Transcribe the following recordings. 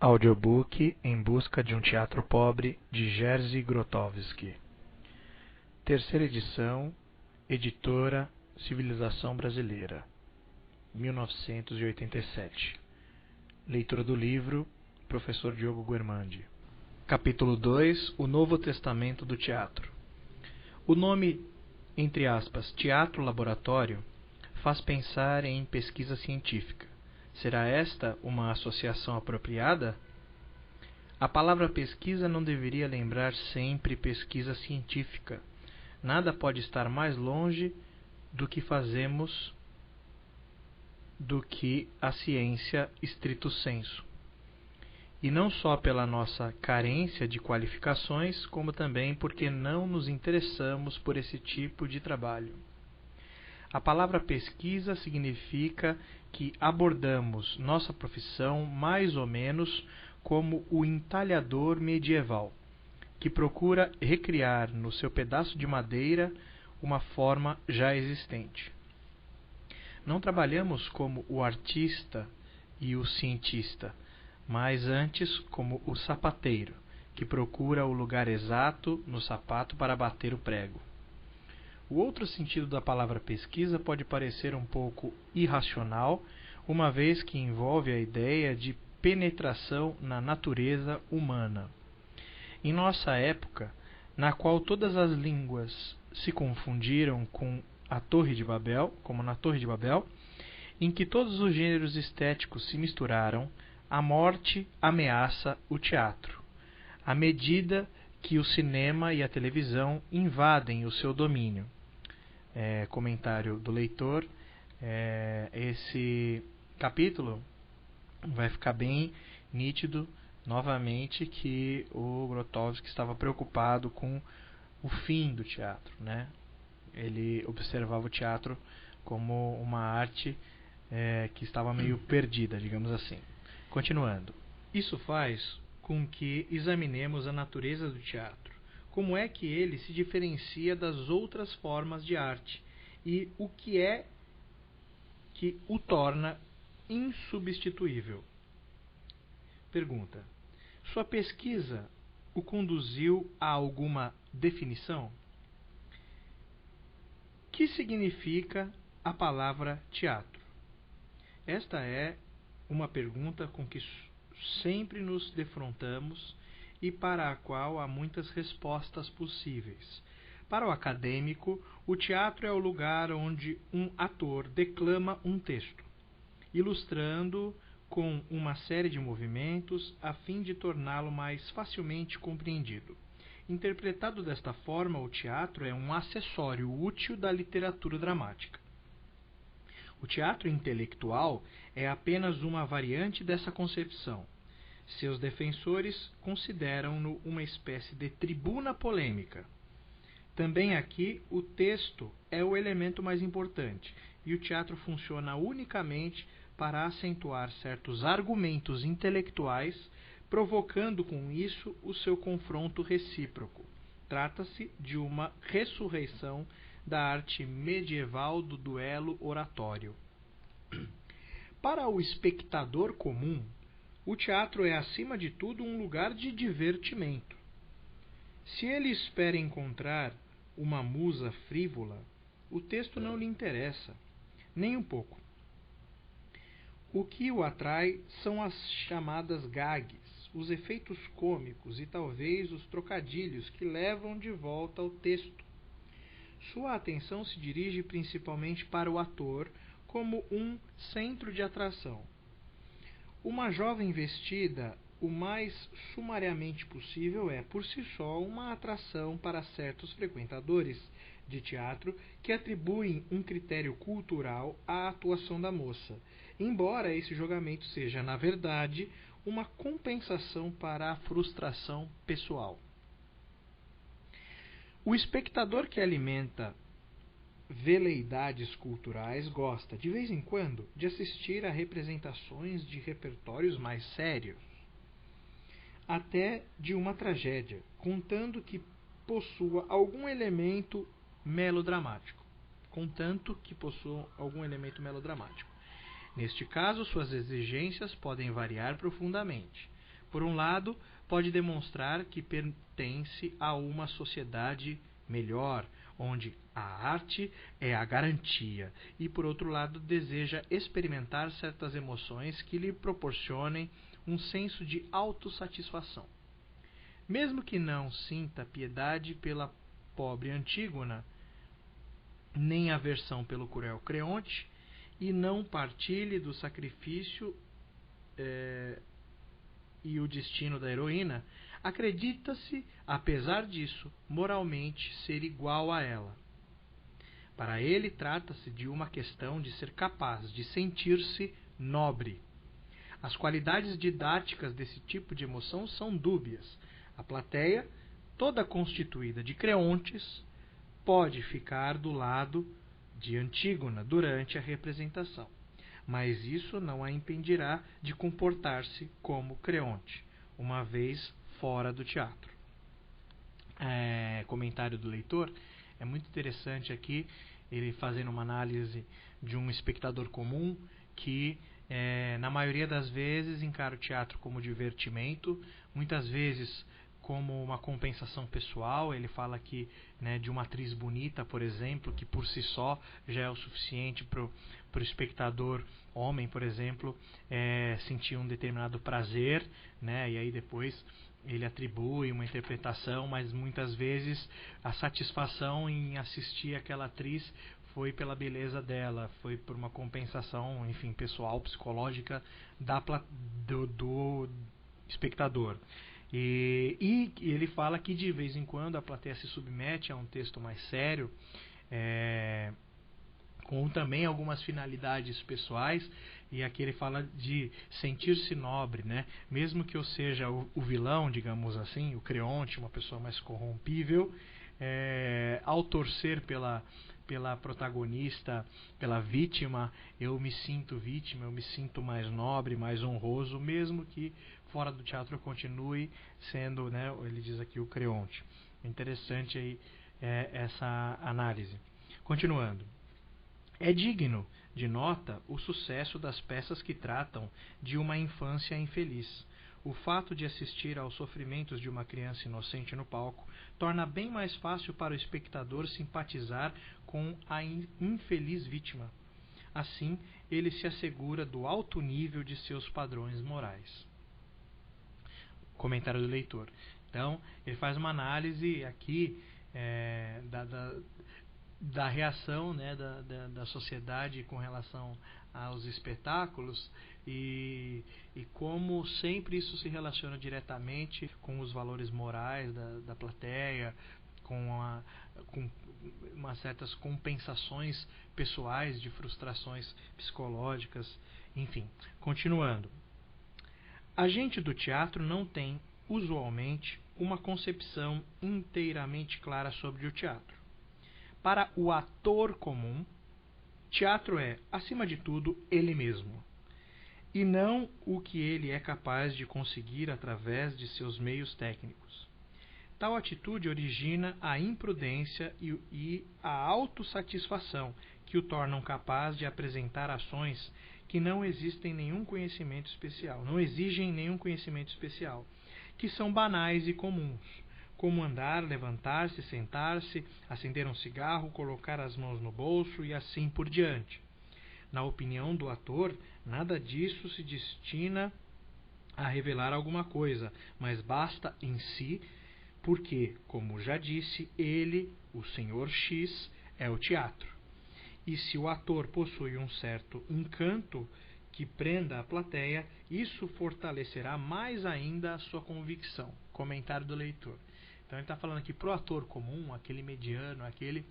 Audiobook Em Busca de um Teatro Pobre, de Jerzy Grotowski. Terceira edição, editora Civilização Brasileira, 1987. Leitura do livro, professor Diogo Guermandi. Capítulo 2, O Novo Testamento do Teatro. O nome, entre aspas, teatro laboratório, faz pensar em pesquisa científica. Será esta uma associação apropriada? A palavra pesquisa não deveria lembrar sempre pesquisa científica. Nada pode estar mais longe do que fazemos do que a ciência stricto sensu. E não só pela nossa carência de qualificações, como também porque não nos interessamos por esse tipo de trabalho. A palavra pesquisa significa que abordamos nossa profissão mais ou menos como o entalhador medieval, que procura recriar no seu pedaço de madeira uma forma já existente. Não trabalhamos como o artista e o cientista, mas antes como o sapateiro, que procura o lugar exato no sapato para bater o prego. O outro sentido da palavra pesquisa pode parecer um pouco irracional, uma vez que envolve a ideia de penetração na natureza humana. Em nossa época, na qual todas as línguas se confundiram com a Torre de Babel, como na Torre de Babel, em que todos os gêneros estéticos se misturaram, a morte ameaça o teatro, à medida que o cinema e a televisão invadem o seu domínio. Comentário do leitor. Esse capítulo vai ficar bem nítido novamente que o Grotowski estava preocupado com o fim do teatro, né? Ele observava o teatro como uma arte que estava meio perdida, digamos assim. Continuando. Isso faz com que examinemos a natureza do teatro. Como é que ele se diferencia das outras formas de arte e o que é que o torna insubstituível? Pergunta. Sua pesquisa o conduziu a alguma definição? Que significa a palavra teatro? Esta é uma pergunta com que sempre nos defrontamos e para a qual há muitas respostas possíveis. Para o acadêmico, o teatro é o lugar onde um ator declama um texto, ilustrando com uma série de movimentos a fim de torná-lo mais facilmente compreendido. Interpretado desta forma, o teatro é um acessório útil da literatura dramática. O teatro intelectual é apenas uma variante dessa concepção. Seus defensores consideram-no uma espécie de tribuna polêmica. Também aqui, o texto é o elemento mais importante, e o teatro funciona unicamente para acentuar certos argumentos intelectuais, provocando com isso o seu confronto recíproco. Trata-se de uma ressurreição da arte medieval do duelo oratório. Para o espectador comum, o teatro é, acima de tudo, um lugar de divertimento. Se ele espera encontrar uma musa frívola, o texto não lhe interessa, nem um pouco. O que o atrai são as chamadas gags, os efeitos cômicos e talvez os trocadilhos que levam de volta ao texto. Sua atenção se dirige principalmente para o ator como um centro de atração. Uma jovem vestida o mais sumariamente possível é, por si só, uma atração para certos frequentadores de teatro que atribuem um critério cultural à atuação da moça, embora esse julgamento seja, na verdade, uma compensação para a frustração pessoal. O espectador que alimenta veleidades culturais gosta, de vez em quando, de assistir a representações de repertórios mais sérios, até de uma tragédia, contanto que possua algum elemento melodramático. Neste caso, suas exigências podem variar profundamente. Por um lado, pode demonstrar que pertence a uma sociedade melhor, onde a arte é a garantia, e por outro lado deseja experimentar certas emoções que lhe proporcionem um senso de autossatisfação. Mesmo que não sinta piedade pela pobre Antígona, nem aversão pelo cruel Creonte, e não partilhe do sacrifício e o destino da heroína, acredita-se, apesar disso, moralmente ser igual a ela. Para ele, trata-se de uma questão de ser capaz de sentir-se nobre. As qualidades didáticas desse tipo de emoção são dúbias. A plateia, toda constituída de Creontes, pode ficar do lado de Antígona durante a representação, mas isso não a impedirá de comportar-se como Creonte, uma vez fora do teatro. Comentário do leitor. É muito interessante aqui ele fazendo uma análise de um espectador comum que, na maioria das vezes, encara o teatro como divertimento, muitas vezes como uma compensação pessoal. Ele fala aqui, né, de uma atriz bonita, por exemplo, que por si só já é o suficiente para o espectador homem, por exemplo, sentir um determinado prazer, né, e aí depois ele atribui uma interpretação, mas muitas vezes a satisfação em assistir aquela atriz foi pela beleza dela, foi por uma compensação, enfim, pessoal, psicológica do espectador. E ele fala que de vez em quando a plateia se submete a um texto mais sério, com também algumas finalidades pessoais, e aqui ele fala de sentir-se nobre, né? Mesmo que eu seja o vilão, digamos assim, o Creonte, uma pessoa mais corrompível, ao torcer pela protagonista, pela vítima, eu me sinto vítima, eu me sinto mais nobre, mais honroso, mesmo que fora do teatro eu continue sendo, né, ele diz aqui, o Creonte. Interessante aí essa análise. Continuando. É digno de nota o sucesso das peças que tratam de uma infância infeliz. O fato de assistir aos sofrimentos de uma criança inocente no palco torna bem mais fácil para o espectador simpatizar com a infeliz vítima. Assim, ele se assegura do alto nível de seus padrões morais. Comentário do leitor. Então, ele faz uma análise aqui da reação, né, da sociedade com relação aos espetáculos e como sempre isso se relaciona diretamente com os valores morais da plateia, com umas certas compensações pessoais de frustrações psicológicas, enfim. Continuando. A gente do teatro não tem, usualmente, uma concepção inteiramente clara sobre o teatro. Para o ator comum, teatro é, acima de tudo, ele mesmo, e não o que ele é capaz de conseguir através de seus meios técnicos. Tal atitude origina a imprudência e a autossatisfação que o tornam capaz de apresentar ações que não exigem nenhum conhecimento especial, que são banais e comuns, como andar, levantar-se, sentar-se, acender um cigarro, colocar as mãos no bolso e assim por diante. Na opinião do ator, nada disso se destina a revelar alguma coisa, mas basta em si, porque, como já disse, ele, o Sr. X, é o teatro. E se o ator possui um certo encanto que prenda a plateia, isso fortalecerá mais ainda a sua convicção. Comentário do leitor. Então ele está falando aqui para o ator comum, aquele mediano, aquele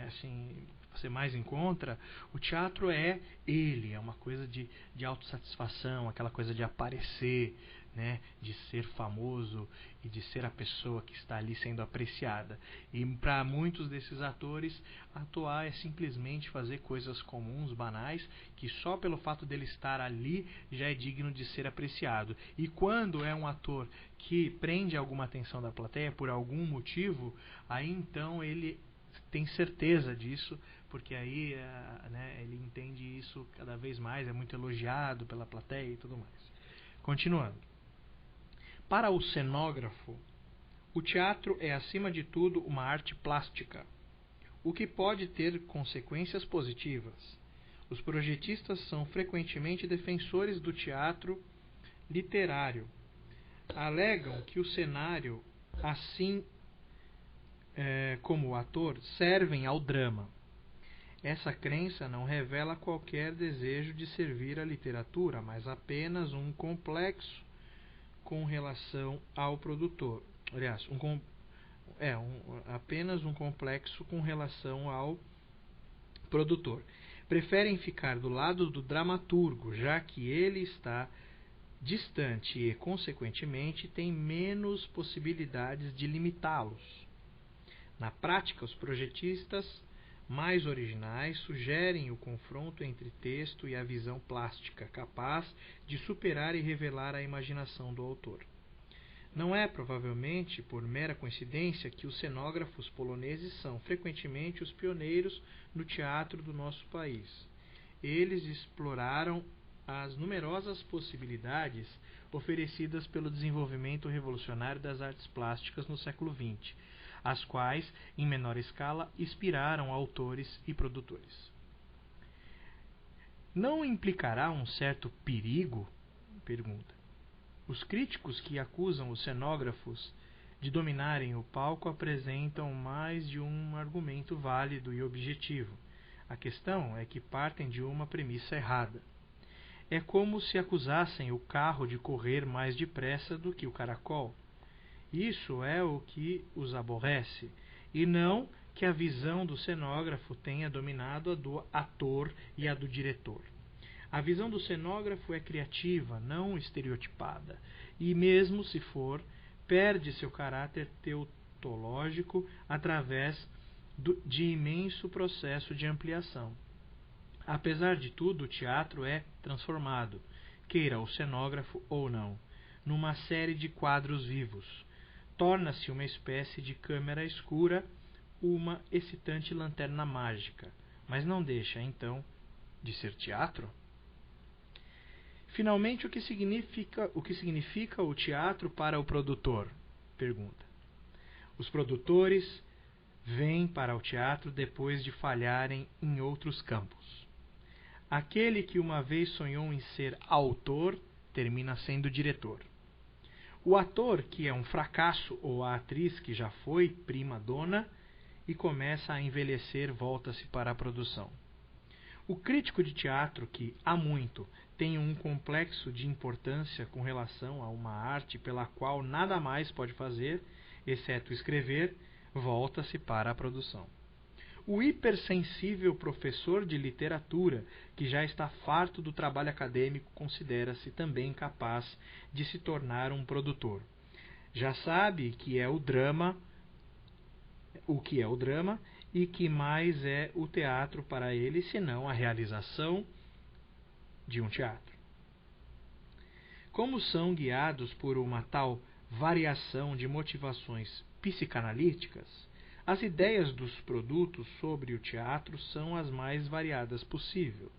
assim, que você mais encontra, o teatro é ele, é uma coisa de autossatisfação, aquela coisa de aparecer, né, de ser famoso e de ser a pessoa que está ali sendo apreciada. E para muitos desses atores, atuar é simplesmente fazer coisas comuns, banais, que só pelo fato dele estar ali já é digno de ser apreciado. E quando é um ator que prende alguma atenção da plateia por algum motivo, aí então ele tem certeza disso, porque aí né, ele entende isso cada vez mais, é muito elogiado pela plateia e tudo mais. Continuando. Para o cenógrafo, o teatro é, acima de tudo, uma arte plástica, o que pode ter consequências positivas. Os projetistas são frequentemente defensores do teatro literário. Alegam que o cenário, assim como o ator, servem ao drama. Essa crença não revela qualquer desejo de servir à literatura, mas apenas um complexo com relação ao produtor. Aliás, apenas um complexo com relação ao produtor. Preferem ficar do lado do dramaturgo, já que ele está distante e, consequentemente, tem menos possibilidades de limitá-los. Na prática, os projetistas mais originais sugerem o confronto entre texto e a visão plástica, capaz de superar e revelar a imaginação do autor. Não é, provavelmente, por mera coincidência que os cenógrafos poloneses são, frequentemente, os pioneiros no teatro do nosso país. Eles exploraram as numerosas possibilidades oferecidas pelo desenvolvimento revolucionário das artes plásticas no século XX, as quais, em menor escala, inspiraram autores e produtores. Não implicará um certo perigo? Pergunta. Os críticos que acusam os cenógrafos de dominarem o palco apresentam mais de um argumento válido e objetivo. A questão é que partem de uma premissa errada. É como se acusassem o carro de correr mais depressa do que o caracol. Isso é o que os aborrece, e não que a visão do cenógrafo tenha dominado a do ator e a do diretor. A visão do cenógrafo é criativa, não estereotipada, e mesmo se for, perde seu caráter teutológico através de imenso processo de ampliação. Apesar de tudo, o teatro é transformado, queira o cenógrafo ou não, numa série de quadros vivos. Torna-se uma espécie de câmara escura, uma excitante lanterna mágica, mas não deixa, então, de ser teatro? Finalmente, o que significa o teatro para o produtor? Pergunta. Os produtores vêm para o teatro depois de falharem em outros campos. Aquele que uma vez sonhou em ser autor, termina sendo diretor. O ator que é um fracasso ou a atriz que já foi prima-dona e começa a envelhecer, volta-se para a produção. O crítico de teatro que, há muito, tem um complexo de importância com relação a uma arte pela qual nada mais pode fazer, exceto escrever, volta-se para a produção. O hipersensível professor de literatura, que já está farto do trabalho acadêmico, considera-se também capaz de se tornar um produtor. Já sabe o que é o drama e que mais é o teatro para ele, senão a realização de um teatro. Como são guiados por uma tal variação de motivações psicanalíticas, as ideias dos produtos sobre o teatro são as mais variadas possível.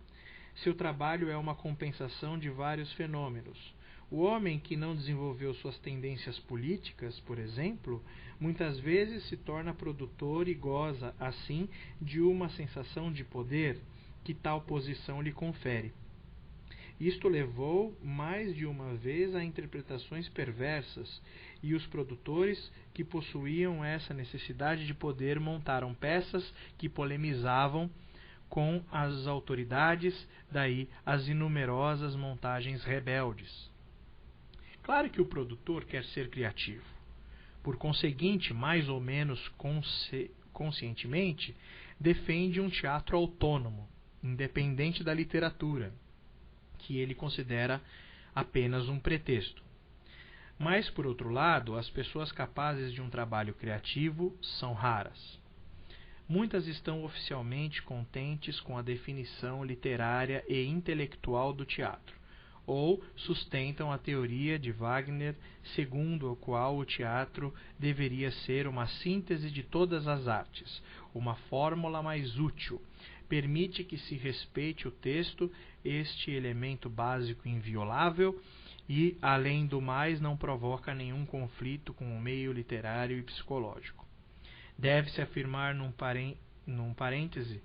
Seu trabalho é uma compensação de vários fenômenos. O homem que não desenvolveu suas tendências políticas, por exemplo, muitas vezes se torna produtor e goza, assim, de uma sensação de poder que tal posição lhe confere. Isto levou mais de uma vez a interpretações perversas, e os produtores que possuíam essa necessidade de poder montaram peças que polemizavam com as autoridades, daí as inumerosas montagens rebeldes. Claro que o produtor quer ser criativo. Por conseguinte, mais ou menos conscientemente, defende um teatro autônomo, independente da literatura, que ele considera apenas um pretexto. Mas, por outro lado, as pessoas capazes de um trabalho criativo são raras. Muitas estão oficialmente contentes com a definição literária e intelectual do teatro, ou sustentam a teoria de Wagner, segundo a qual o teatro deveria ser uma síntese de todas as artes, uma fórmula mais útil. Permite que se respeite o texto, este elemento básico inviolável, e, além do mais, não provoca nenhum conflito com o meio literário e psicológico. Deve-se afirmar num parêntese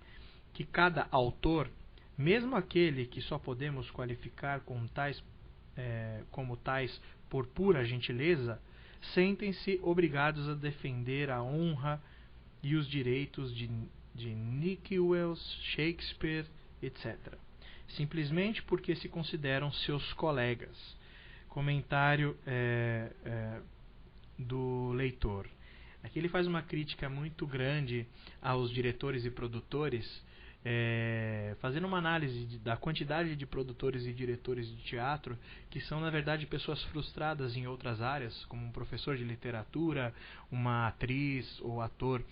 que cada autor, mesmo aquele que só podemos qualificar como tais por pura gentileza, sentem-se obrigados a defender a honra e os direitos de Nick Wells, Shakespeare, etc., simplesmente porque se consideram seus colegas. Comentário do leitor. Aqui ele faz uma crítica muito grande aos diretores e produtores, fazendo uma análise da quantidade de produtores e diretores de teatro que são, na verdade, pessoas frustradas em outras áreas, como um professor de literatura, uma atriz ou ator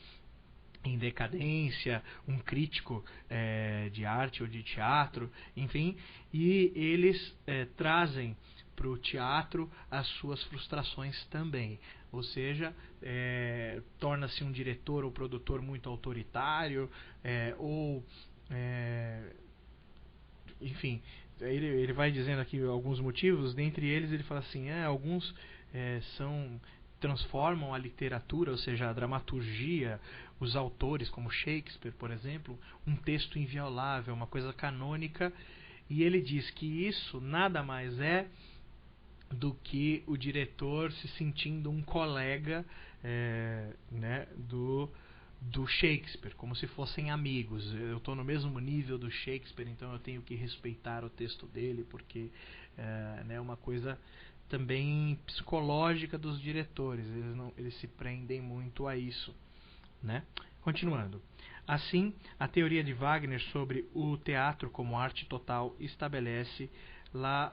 em decadência, um crítico de arte ou de teatro, enfim, e eles trazem para o teatro as suas frustrações também. Ou seja, torna-se um diretor ou produtor muito autoritário, enfim, ele vai dizendo aqui alguns motivos. Dentre eles ele fala assim, alguns transformam a literatura, ou seja, a dramaturgia, os autores, como Shakespeare, por exemplo, um texto inviolável, uma coisa canônica, e ele diz que isso nada mais é do que o diretor se sentindo um colega do Shakespeare, como se fossem amigos. Eu estou no mesmo nível do Shakespeare, então eu tenho que respeitar o texto dele, porque é uma coisa também psicológica dos diretores. Eles se prendem muito a isso, né? Continuando. Assim, a teoria de Wagner sobre o teatro como arte total estabelece La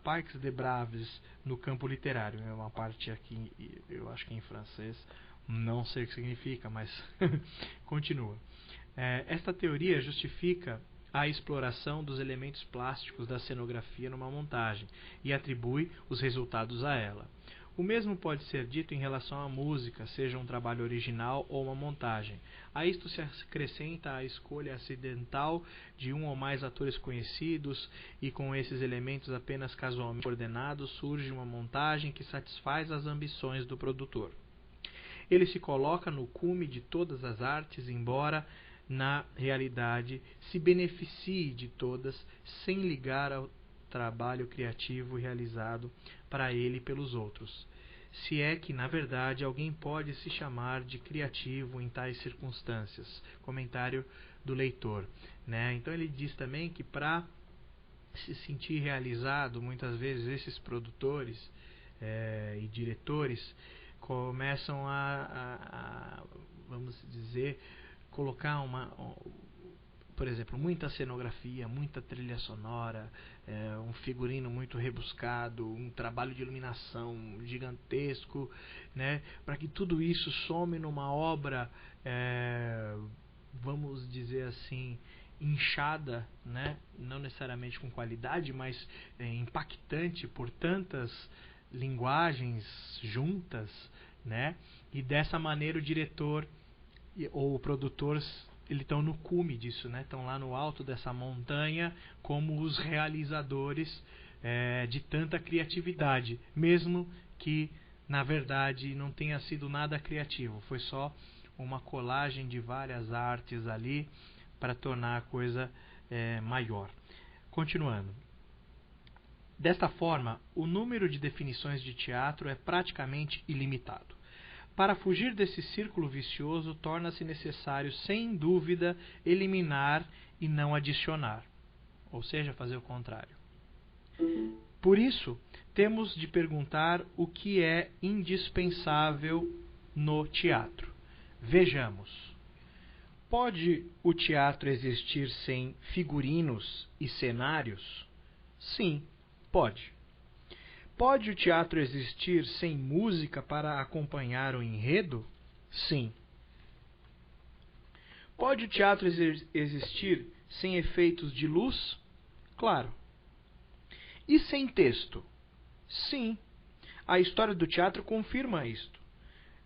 Paix des Braves no campo literário. É uma parte aqui, eu acho que em francês, não sei o que significa, mas continua. Esta teoria justifica a exploração dos elementos plásticos da cenografia numa montagem e atribui os resultados a ela. O mesmo pode ser dito em relação à música, seja um trabalho original ou uma montagem. A isto se acrescenta a escolha acidental de um ou mais atores conhecidos, e com esses elementos apenas casualmente ordenados surge uma montagem que satisfaz as ambições do produtor. Ele se coloca no cume de todas as artes, embora na realidade se beneficie de todas, sem ligar ao trabalho criativo realizado para ele e pelos outros. Se é que, na verdade, alguém pode se chamar de criativo em tais circunstâncias. Comentário do leitor, né? Então ele diz também que, para se sentir realizado, muitas vezes esses produtores e diretores começam vamos dizer, colocar por exemplo, muita cenografia, muita trilha sonora, um figurino muito rebuscado, um trabalho de iluminação gigantesco, né, para que tudo isso some numa obra, vamos dizer assim, inchada, né, não necessariamente com qualidade, mas impactante por tantas linguagens juntas, né, e dessa maneira o diretor ou o produtor eles estão no cume disso, né? Estão lá no alto dessa montanha como os realizadores de tanta criatividade, mesmo que na verdade não tenha sido nada criativo, foi só uma colagem de várias artes ali para tornar a coisa maior. Continuando. Desta forma, o número de definições de teatro é praticamente ilimitado. Para fugir desse círculo vicioso, torna-se necessário, sem dúvida, eliminar e não adicionar, ou seja, fazer o contrário. Por isso, temos de perguntar o que é indispensável no teatro. Vejamos. Pode o teatro existir sem figurinos e cenários? Sim, pode. Pode o teatro existir sem música para acompanhar o enredo? Sim. Pode o teatro existir sem efeitos de luz? Claro. E sem texto? Sim. A história do teatro confirma isto.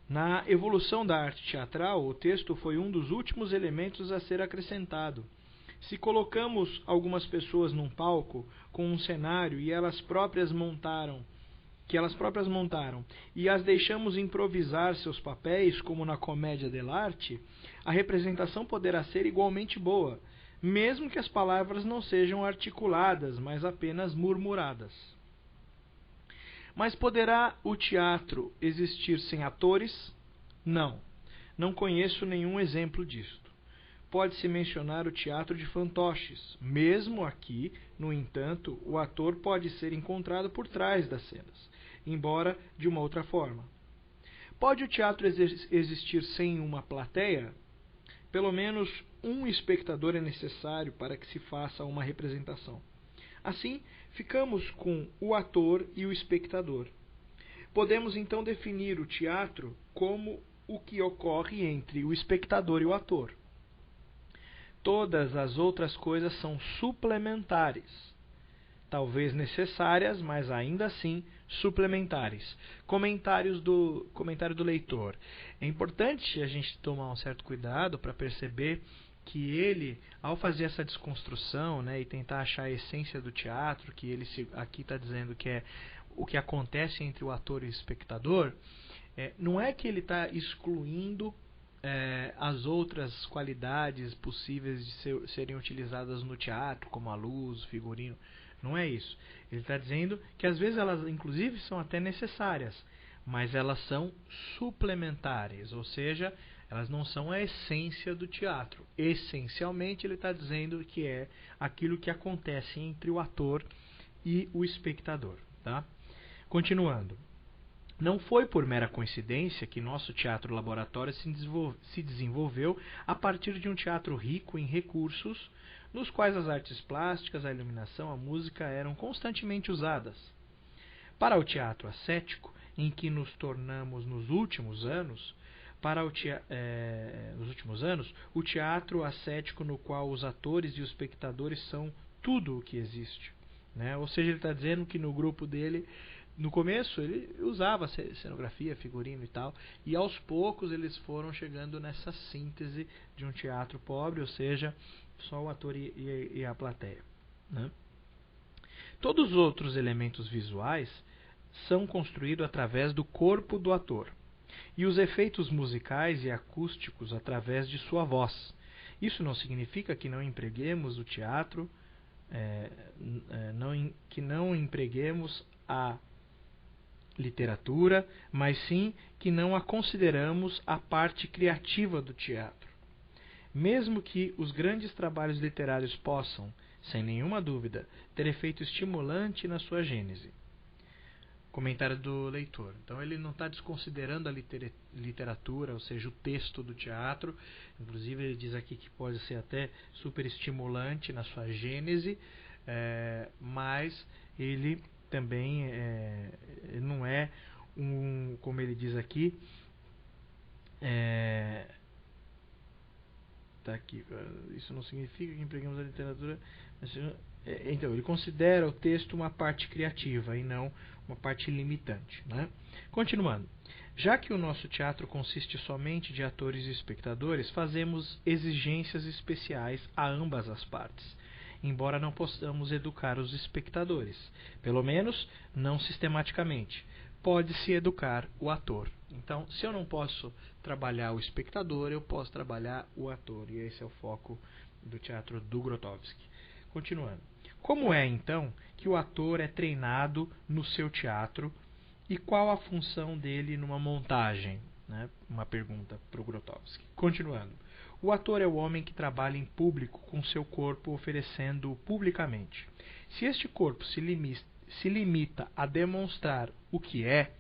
Na evolução da arte teatral, o texto foi um dos últimos elementos a ser acrescentado. Se colocamos algumas pessoas num palco com um cenário que elas próprias montaram, e as deixamos improvisar seus papéis, como na comédia dell'arte, a representação poderá ser igualmente boa, mesmo que as palavras não sejam articuladas, mas apenas murmuradas. Mas poderá o teatro existir sem atores? Não conheço nenhum exemplo disto. Pode-se mencionar o teatro de fantoches. Mesmo aqui, no entanto, o ator pode ser encontrado por trás das cenas, embora de uma outra forma. Pode o teatro existir sem uma plateia? Pelo menos um espectador é necessário para que se faça uma representação. Assim, ficamos com o ator e o espectador. Podemos então definir o teatro como o que ocorre entre o espectador e o ator. Todas as outras coisas são suplementares, talvez necessárias, mas ainda assim suplementares. Comentário do leitor. É importante a gente tomar um certo cuidado para perceber que ele, ao fazer essa desconstrução, né, e tentar achar a essência do teatro, que ele aqui está dizendo que é o que acontece entre o ator e o espectador, não é que ele está excluindo as outras qualidades possíveis de serem utilizadas no teatro, como a luz, o figurino. Não é isso. Ele está dizendo que às vezes elas, inclusive, são até necessárias, mas elas são suplementares, ou seja, elas não são a essência do teatro. Essencialmente, ele está dizendo que é aquilo que acontece entre o ator e o espectador. Tá? Continuando. Não foi por mera coincidência que nosso teatro laboratório se desenvolveu a partir de um teatro rico em recursos, nos quais as artes plásticas, a iluminação, a música eram constantemente usadas. Para o teatro ascético, em que nos tornamos nos últimos anos, o teatro ascético no qual os atores e os espectadores são tudo o que existe. Né? Ou seja, ele está dizendo que no grupo dele, no começo, ele usava cenografia, figurino e tal, e aos poucos eles foram chegando nessa síntese de um teatro pobre, ou seja, só o ator e a plateia. Né? Todos os outros elementos visuais são construídos através do corpo do ator, e os efeitos musicais e acústicos através de sua voz. Isso não significa que não empreguemos o teatro, que não empreguemos a literatura, mas sim que não a consideramos a parte criativa do teatro. Mesmo que os grandes trabalhos literários possam, sem nenhuma dúvida, ter efeito estimulante na sua gênese. Comentário do leitor. Então ele não está desconsiderando a literatura, ou seja, o texto do teatro. Inclusive ele diz aqui que pode ser até super estimulante na sua gênese, mas ele também não é como ele diz aqui, tá aqui, isso não significa que empregamos a literatura, então ele considera o texto uma parte criativa e não uma parte limitante, né? Continuando, já que o nosso teatro consiste somente de atores e espectadores, fazemos exigências especiais a ambas as partes, embora não possamos educar os espectadores, pelo menos não sistematicamente. Pode-se educar o ator. Então, se eu não posso trabalhar o espectador, eu posso trabalhar o ator, e esse é o foco do teatro do Grotowski. Continuando. Como é, então, que o ator é treinado no seu teatro e qual a função dele numa montagem? Né? Uma pergunta para o Grotowski. Continuando. O ator é o homem que trabalha em público com seu corpo, oferecendo-o publicamente. Se este corpo se limita a demonstrar o que é,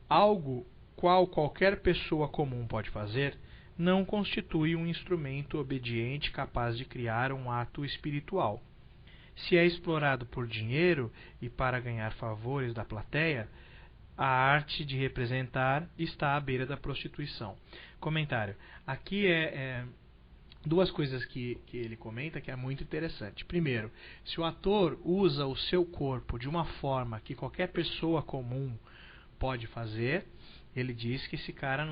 algo qual qualquer pessoa comum pode fazer, não constitui um instrumento obediente capaz de criar um ato espiritual. Se é explorado por dinheiro e para ganhar favores da plateia, a arte de representar está à beira da prostituição. Comentário. Aqui duas coisas que ele comenta que é muito interessante. Primeiro, se o ator usa o seu corpo de uma forma que qualquer pessoa comum pode fazer, ele diz que esse cara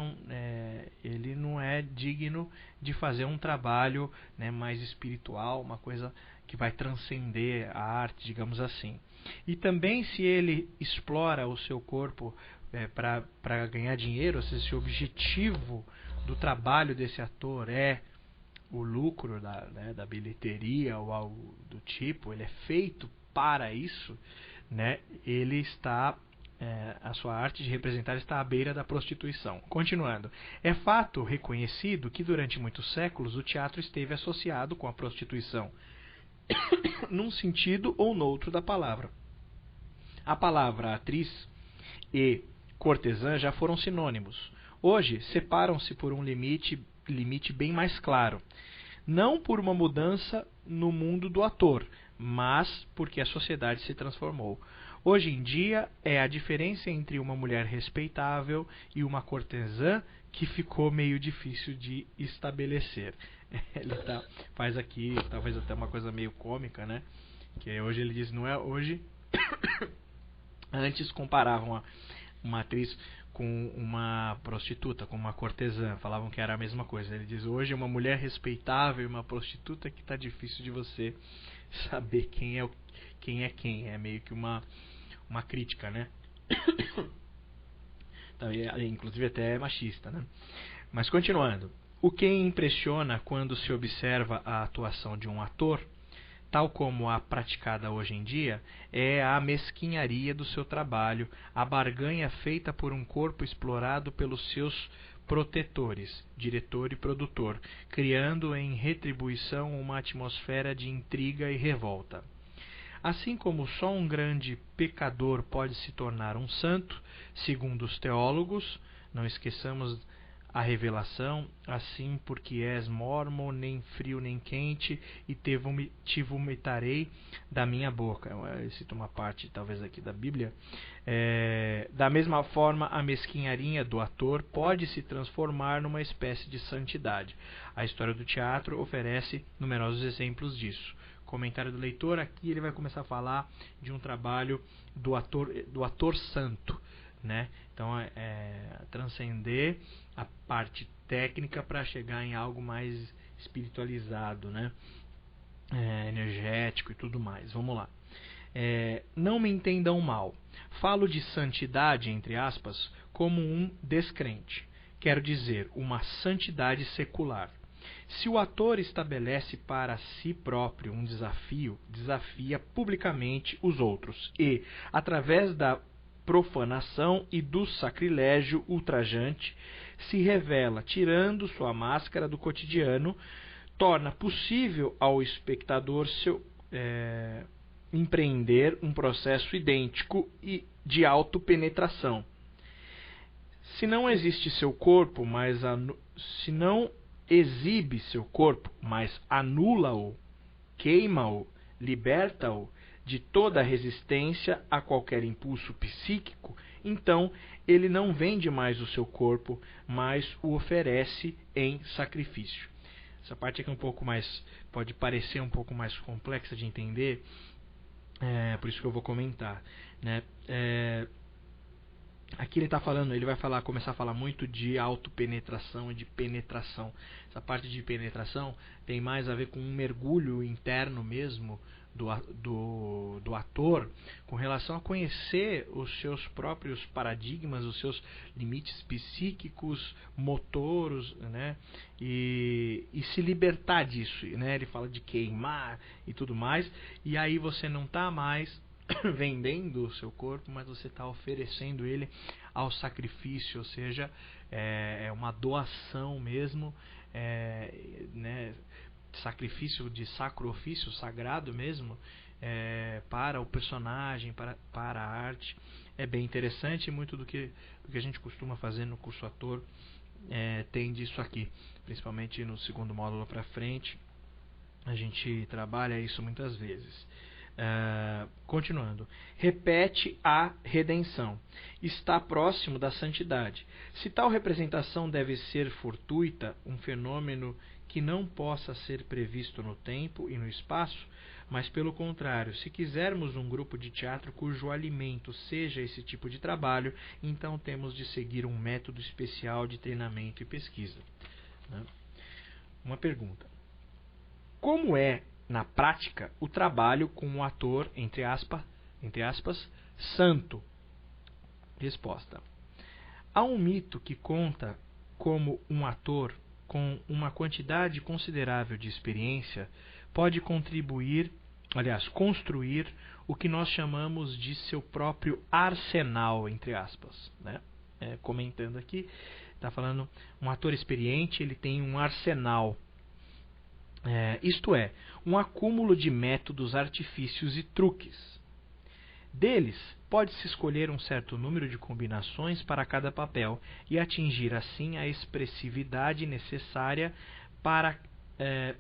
ele não é digno de fazer um trabalho, né, mais espiritual, uma coisa que vai transcender a arte, digamos assim. E também, se ele explora o seu corpo para ganhar dinheiro, se o objetivo do trabalho desse ator é o lucro da bilheteria ou algo do tipo, ele é feito para isso, né, ele está... a sua arte de representar está à beira da prostituição. Continuando, é fato reconhecido que durante muitos séculos o teatro esteve associado com a prostituição, num sentido ou noutro da palavra. A palavra atriz e cortesã já foram sinônimos. Hoje separam-se por um limite bem mais claro, não por uma mudança no mundo do ator, mas porque a sociedade se transformou. Hoje em dia, é a diferença entre uma mulher respeitável e uma cortesã que ficou meio difícil de estabelecer. Ele faz aqui, talvez até uma coisa meio cômica, né? Que hoje ele diz, não é hoje... Antes comparavam uma atriz com uma prostituta, com uma cortesã. Falavam que era a mesma coisa. Ele diz, hoje uma mulher respeitável e uma prostituta que está difícil de você saber quem é quem. É meio que uma crítica, né? Inclusive até é machista, né? Mas continuando. O que impressiona quando se observa a atuação de um ator, tal como a praticada hoje em dia, é a mesquinharia do seu trabalho, a barganha feita por um corpo explorado pelos seus protetores, diretor e produtor, criando em retribuição uma atmosfera de intriga e revolta. Assim como só um grande pecador pode se tornar um santo, segundo os teólogos, não esqueçamos a revelação, assim porque és mormo, nem frio nem quente, e te vomitarei da minha boca. Eu cito uma parte talvez aqui da Bíblia. Da mesma forma, a mesquinharia do ator pode se transformar numa espécie de santidade. A história do teatro oferece numerosos exemplos disso. Comentário do leitor, aqui ele vai começar a falar de um trabalho do ator santo, né? Então, transcender a parte técnica para chegar em algo mais espiritualizado, né? Energético e tudo mais. Vamos lá. Não me entendam mal. Falo de santidade, entre aspas, como um descrente. Quero dizer, uma santidade secular. Se o ator estabelece para si próprio um desafio, desafia publicamente os outros e, através da profanação e do sacrilégio ultrajante, se revela, tirando sua máscara do cotidiano, torna possível ao espectador empreender um processo idêntico e de autopenetração. Se não existe seu corpo, se não exibe seu corpo, mas anula-o, queima-o, liberta-o de toda a resistência a qualquer impulso psíquico, então ele não vende mais o seu corpo, mas o oferece em sacrifício. Essa parte aqui pode parecer um pouco mais complexa de entender, por isso que eu vou comentar, né? Aqui ele vai começar a falar muito de autopenetração e de penetração. Essa parte de penetração tem mais a ver com um mergulho interno mesmo do ator, com relação a conhecer os seus próprios paradigmas, os seus limites psíquicos, motoros, né? E se libertar disso, né? Ele fala de queimar e tudo mais, e aí você não está mais vendendo o seu corpo, mas você está oferecendo ele ao sacrifício, ou seja, é uma doação mesmo, né, sacrifício de sacro ofício, sagrado mesmo, para o personagem, para a arte. É bem interessante, muito do que a gente costuma fazer no curso ator tem disso aqui, principalmente no segundo módulo para frente, a gente trabalha isso muitas vezes. Continuando, repete a redenção, está próximo da santidade. Se tal representação deve ser fortuita, um fenômeno que não possa ser previsto no tempo e no espaço, mas pelo contrário, se quisermos um grupo de teatro cujo alimento seja esse tipo de trabalho, então temos de seguir um método especial de treinamento e pesquisa. Né? Uma pergunta. Como é, na prática, o trabalho com um ator, entre aspas, santo? Resposta. Há um mito que conta como um ator com uma quantidade considerável de experiência pode construir o que nós chamamos de seu próprio arsenal, entre aspas. Né? Comentando aqui, está falando um ator experiente, ele tem um arsenal. Isto é, um acúmulo de métodos, artifícios e truques. Deles, pode-se escolher um certo número de combinações para cada papel e atingir assim a expressividade necessária para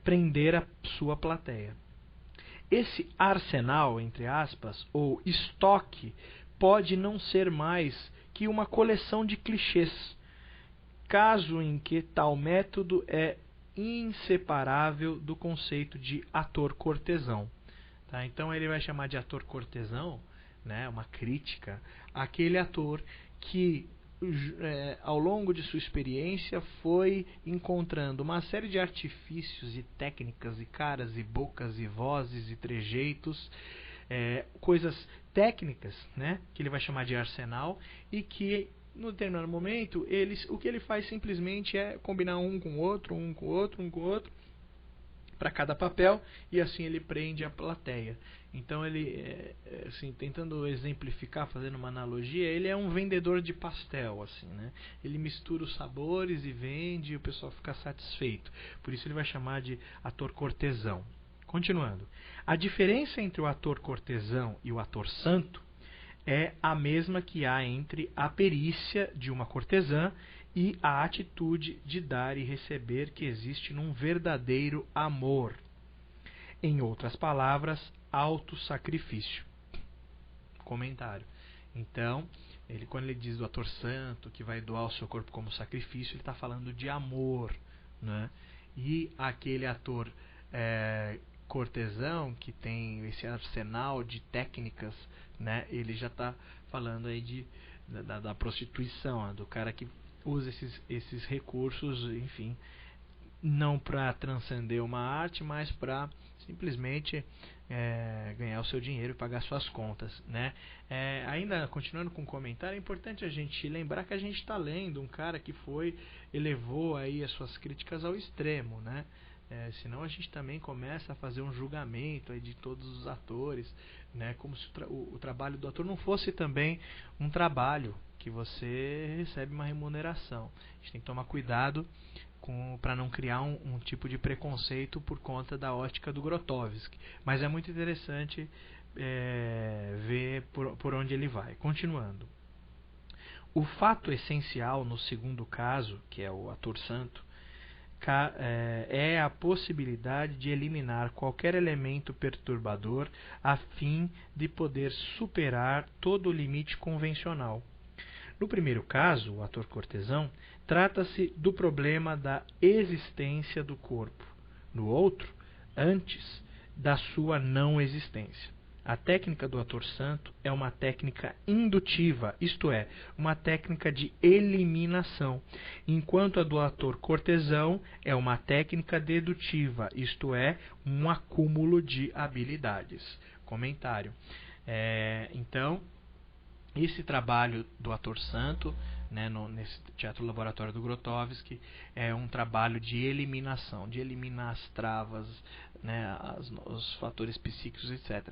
prender a sua plateia. Esse arsenal, entre aspas, ou estoque, pode não ser mais que uma coleção de clichês, caso em que tal método é inseparável do conceito de ator cortesão. Tá? Então ele vai chamar de ator cortesão, né, uma crítica àquele ator que ao longo de sua experiência foi encontrando uma série de artifícios e técnicas e caras e bocas e vozes e trejeitos, coisas técnicas, né, que ele vai chamar de arsenal, e que no determinado momento o que ele faz simplesmente é combinar um com o outro, para cada papel, e assim ele prende a plateia. Então ele, assim, tentando exemplificar, fazendo uma analogia, ele é um vendedor de pastel, assim, né? Ele mistura os sabores e vende, e o pessoal fica satisfeito. Por isso ele vai chamar de ator cortesão. Continuando. A diferença entre o ator cortesão e o ator santo é a mesma que há entre a perícia de uma cortesã e a atitude de dar e receber que existe num verdadeiro amor. Em outras palavras, autossacrifício. Comentário. Então, quando ele diz do ator santo, que vai doar o seu corpo como sacrifício, ele está falando de amor. Né? E aquele ator cortesão, que tem esse arsenal de técnicas, né? Ele já está falando aí da prostituição, do cara que usa esses recursos, enfim, não para transcender uma arte, mas para simplesmente ganhar o seu dinheiro e pagar suas contas, né? Ainda continuando com o comentário, é importante a gente lembrar que a gente está lendo um cara que elevou aí as suas críticas ao extremo, né? Senão a gente também começa a fazer um julgamento aí de todos os atores, né? Como se o trabalho do ator não fosse também um trabalho que você recebe uma remuneração. A gente tem que tomar cuidado para não criar um tipo de preconceito por conta da ótica do Grotowski. Mas é muito interessante ver por onde ele vai. Continuando. O fato essencial no segundo caso, que é o ator santo, é a possibilidade de eliminar qualquer elemento perturbador a fim de poder superar todo o limite convencional. No primeiro caso, o ator cortesão, trata-se do problema da existência do corpo. No outro, antes da sua não existência. A técnica do ator santo é uma técnica indutiva, isto é, uma técnica de eliminação, enquanto a do ator cortesão é uma técnica dedutiva, isto é, um acúmulo de habilidades. Comentário. Então, esse trabalho do ator santo, né, nesse teatro laboratório do Grotowski, é um trabalho de eliminação, de eliminar as travas, né, os fatores psíquicos, etc.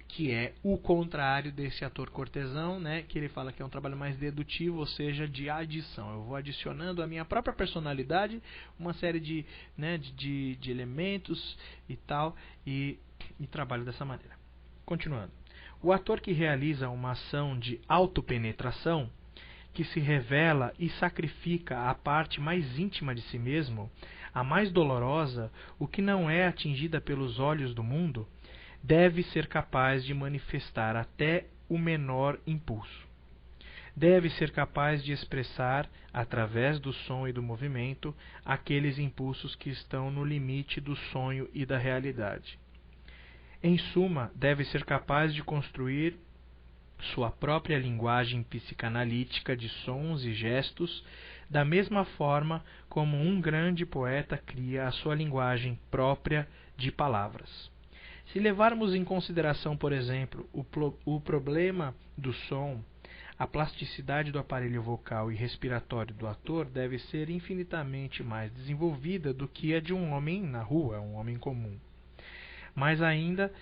Que é o contrário desse ator cortesão, né, que ele fala que é um trabalho mais dedutivo, ou seja, de adição. Eu vou adicionando à minha própria personalidade uma série de elementos e tal, e trabalho dessa maneira. Continuando. O ator que realiza uma ação de autopenetração, que se revela e sacrifica a parte mais íntima de si mesmo, a mais dolorosa, o que não é atingida pelos olhos do mundo, deve ser capaz de manifestar até o menor impulso. Deve ser capaz de expressar, através do som e do movimento, aqueles impulsos que estão no limite do sonho e da realidade. Em suma, deve ser capaz de construir sua própria linguagem psicanalítica de sons e gestos, da mesma forma como um grande poeta cria a sua linguagem própria de palavras. Se levarmos em consideração, por exemplo, o problema do som, a plasticidade do aparelho vocal e respiratório do ator deve ser infinitamente mais desenvolvida do que a de um homem na rua, um homem comum. Mais ainda,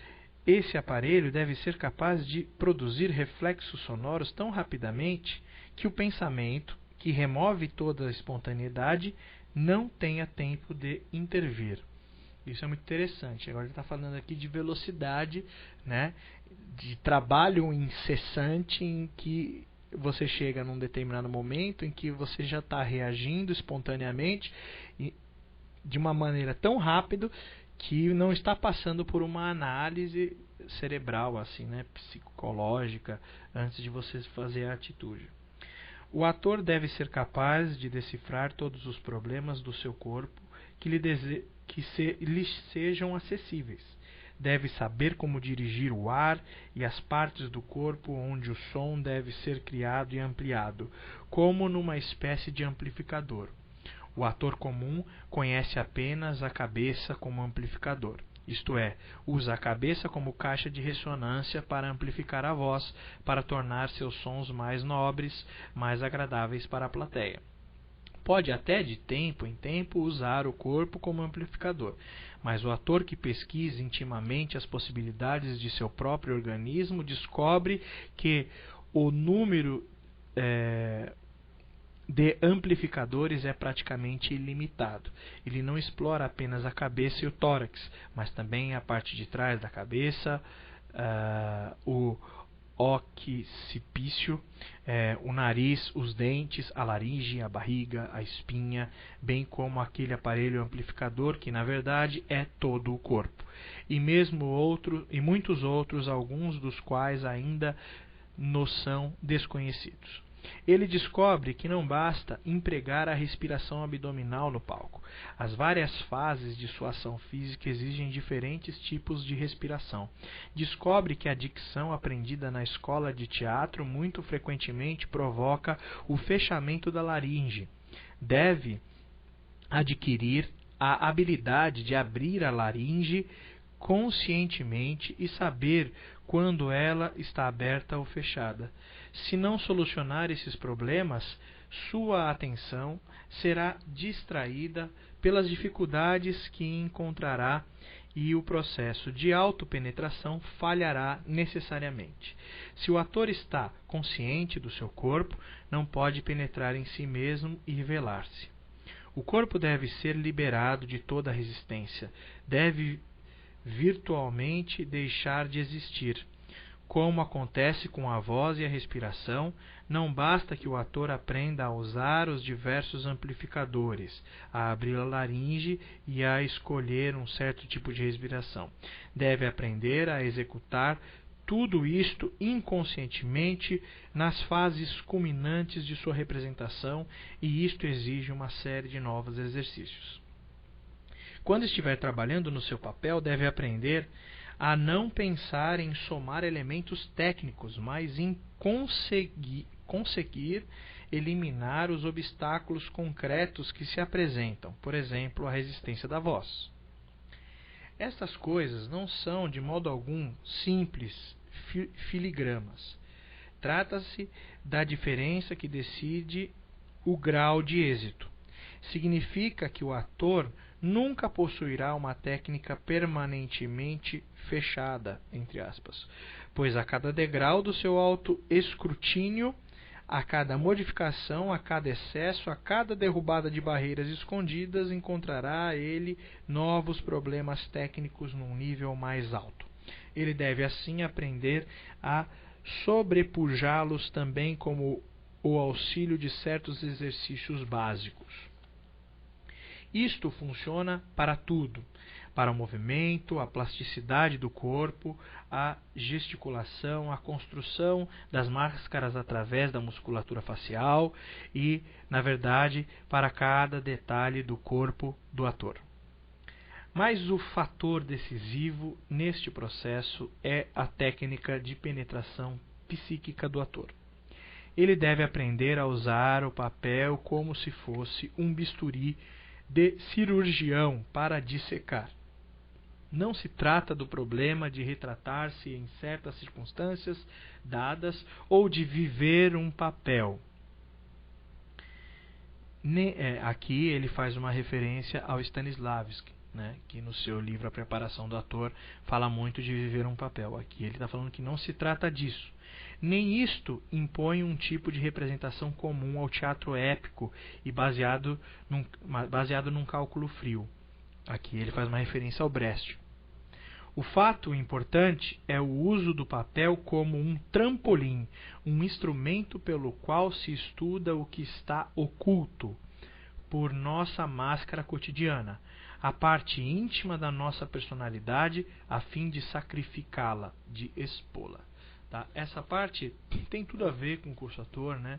esse aparelho deve ser capaz de produzir reflexos sonoros tão rapidamente que o pensamento, que remove toda a espontaneidade, não tenha tempo de intervir. Isso é muito interessante. Agora ele está falando aqui de velocidade, né? De trabalho incessante em que você chega num determinado momento em que você já está reagindo espontaneamente e de uma maneira tão rápida que não está passando por uma análise cerebral, assim, né? Psicológica, antes de você fazer a atitude. O ator deve ser capaz de decifrar todos os problemas do seu corpo que lhe sejam acessíveis. Deve saber como dirigir o ar e as partes do corpo onde o som deve ser criado e ampliado, como numa espécie de amplificador. O ator comum conhece apenas a cabeça como amplificador, isto é, usa a cabeça como caixa de ressonância para amplificar a voz, para tornar seus sons mais nobres, mais agradáveis para a plateia. Pode até, de tempo em tempo, usar o corpo como amplificador, mas o ator que pesquisa intimamente as possibilidades de seu próprio organismo descobre que o número de amplificadores é praticamente ilimitado. Ele não explora apenas a cabeça e o tórax, mas também a parte de trás da cabeça, o occipício, o nariz, os dentes, a laringe, a barriga, a espinha, bem como aquele aparelho amplificador que na verdade é todo o corpo. E muitos outros, alguns dos quais ainda nos são desconhecidos. Ele descobre que não basta empregar a respiração abdominal no palco. As várias fases de sua ação física exigem diferentes tipos de respiração. Descobre que a dicção aprendida na escola de teatro muito frequentemente provoca o fechamento da laringe. Deve adquirir a habilidade de abrir a laringe conscientemente e saber quando ela está aberta ou fechada. Se não solucionar esses problemas, sua atenção será distraída pelas dificuldades que encontrará e o processo de autopenetração falhará necessariamente. Se o ator está consciente do seu corpo, não pode penetrar em si mesmo e revelar-se. O corpo deve ser liberado de toda resistência, deve virtualmente deixar de existir. Como acontece com a voz e a respiração, não basta que o ator aprenda a usar os diversos amplificadores, a abrir a laringe e a escolher um certo tipo de respiração. Deve aprender a executar tudo isto inconscientemente nas fases culminantes de sua representação, e isto exige uma série de novos exercícios. Quando estiver trabalhando no seu papel, deve aprender a não pensar em somar elementos técnicos, mas em conseguir eliminar os obstáculos concretos que se apresentam, por exemplo, a resistência da voz. Estas coisas não são, de modo algum, simples filigramas. Trata-se da diferença que decide o grau de êxito. Significa que o ator nunca possuirá uma técnica permanentemente fechada, entre aspas, pois a cada degrau do seu autoescrutínio, a cada modificação, a cada excesso, a cada derrubada de barreiras escondidas, encontrará ele novos problemas técnicos num nível mais alto. Ele deve assim aprender a sobrepujá-los também como o auxílio de certos exercícios básicos. Isto funciona para tudo, para o movimento, a plasticidade do corpo, a gesticulação, a construção das máscaras através da musculatura facial e, na verdade, para cada detalhe do corpo do ator. Mas o fator decisivo neste processo é a técnica de penetração psíquica do ator. Ele deve aprender a usar o papel como se fosse um bisturi de cirurgião para dissecar. Não se trata do problema de retratar-se em certas circunstâncias dadas ou de viver um papel. Aqui ele faz uma referência ao Stanislavski, né, que no seu livro A Preparação do Ator fala muito de viver um papel. Aqui ele está falando que não se trata disso. Nem isto impõe um tipo de representação comum ao teatro épico e baseado num cálculo frio. Aqui ele faz uma referência ao Brecht. O fato importante é o uso do papel como um trampolim, um instrumento pelo qual se estuda o que está oculto por nossa máscara cotidiana, a parte íntima da nossa personalidade, a fim de sacrificá-la, de expô-la. Tá? Essa parte tem tudo a ver com o curso ator, né?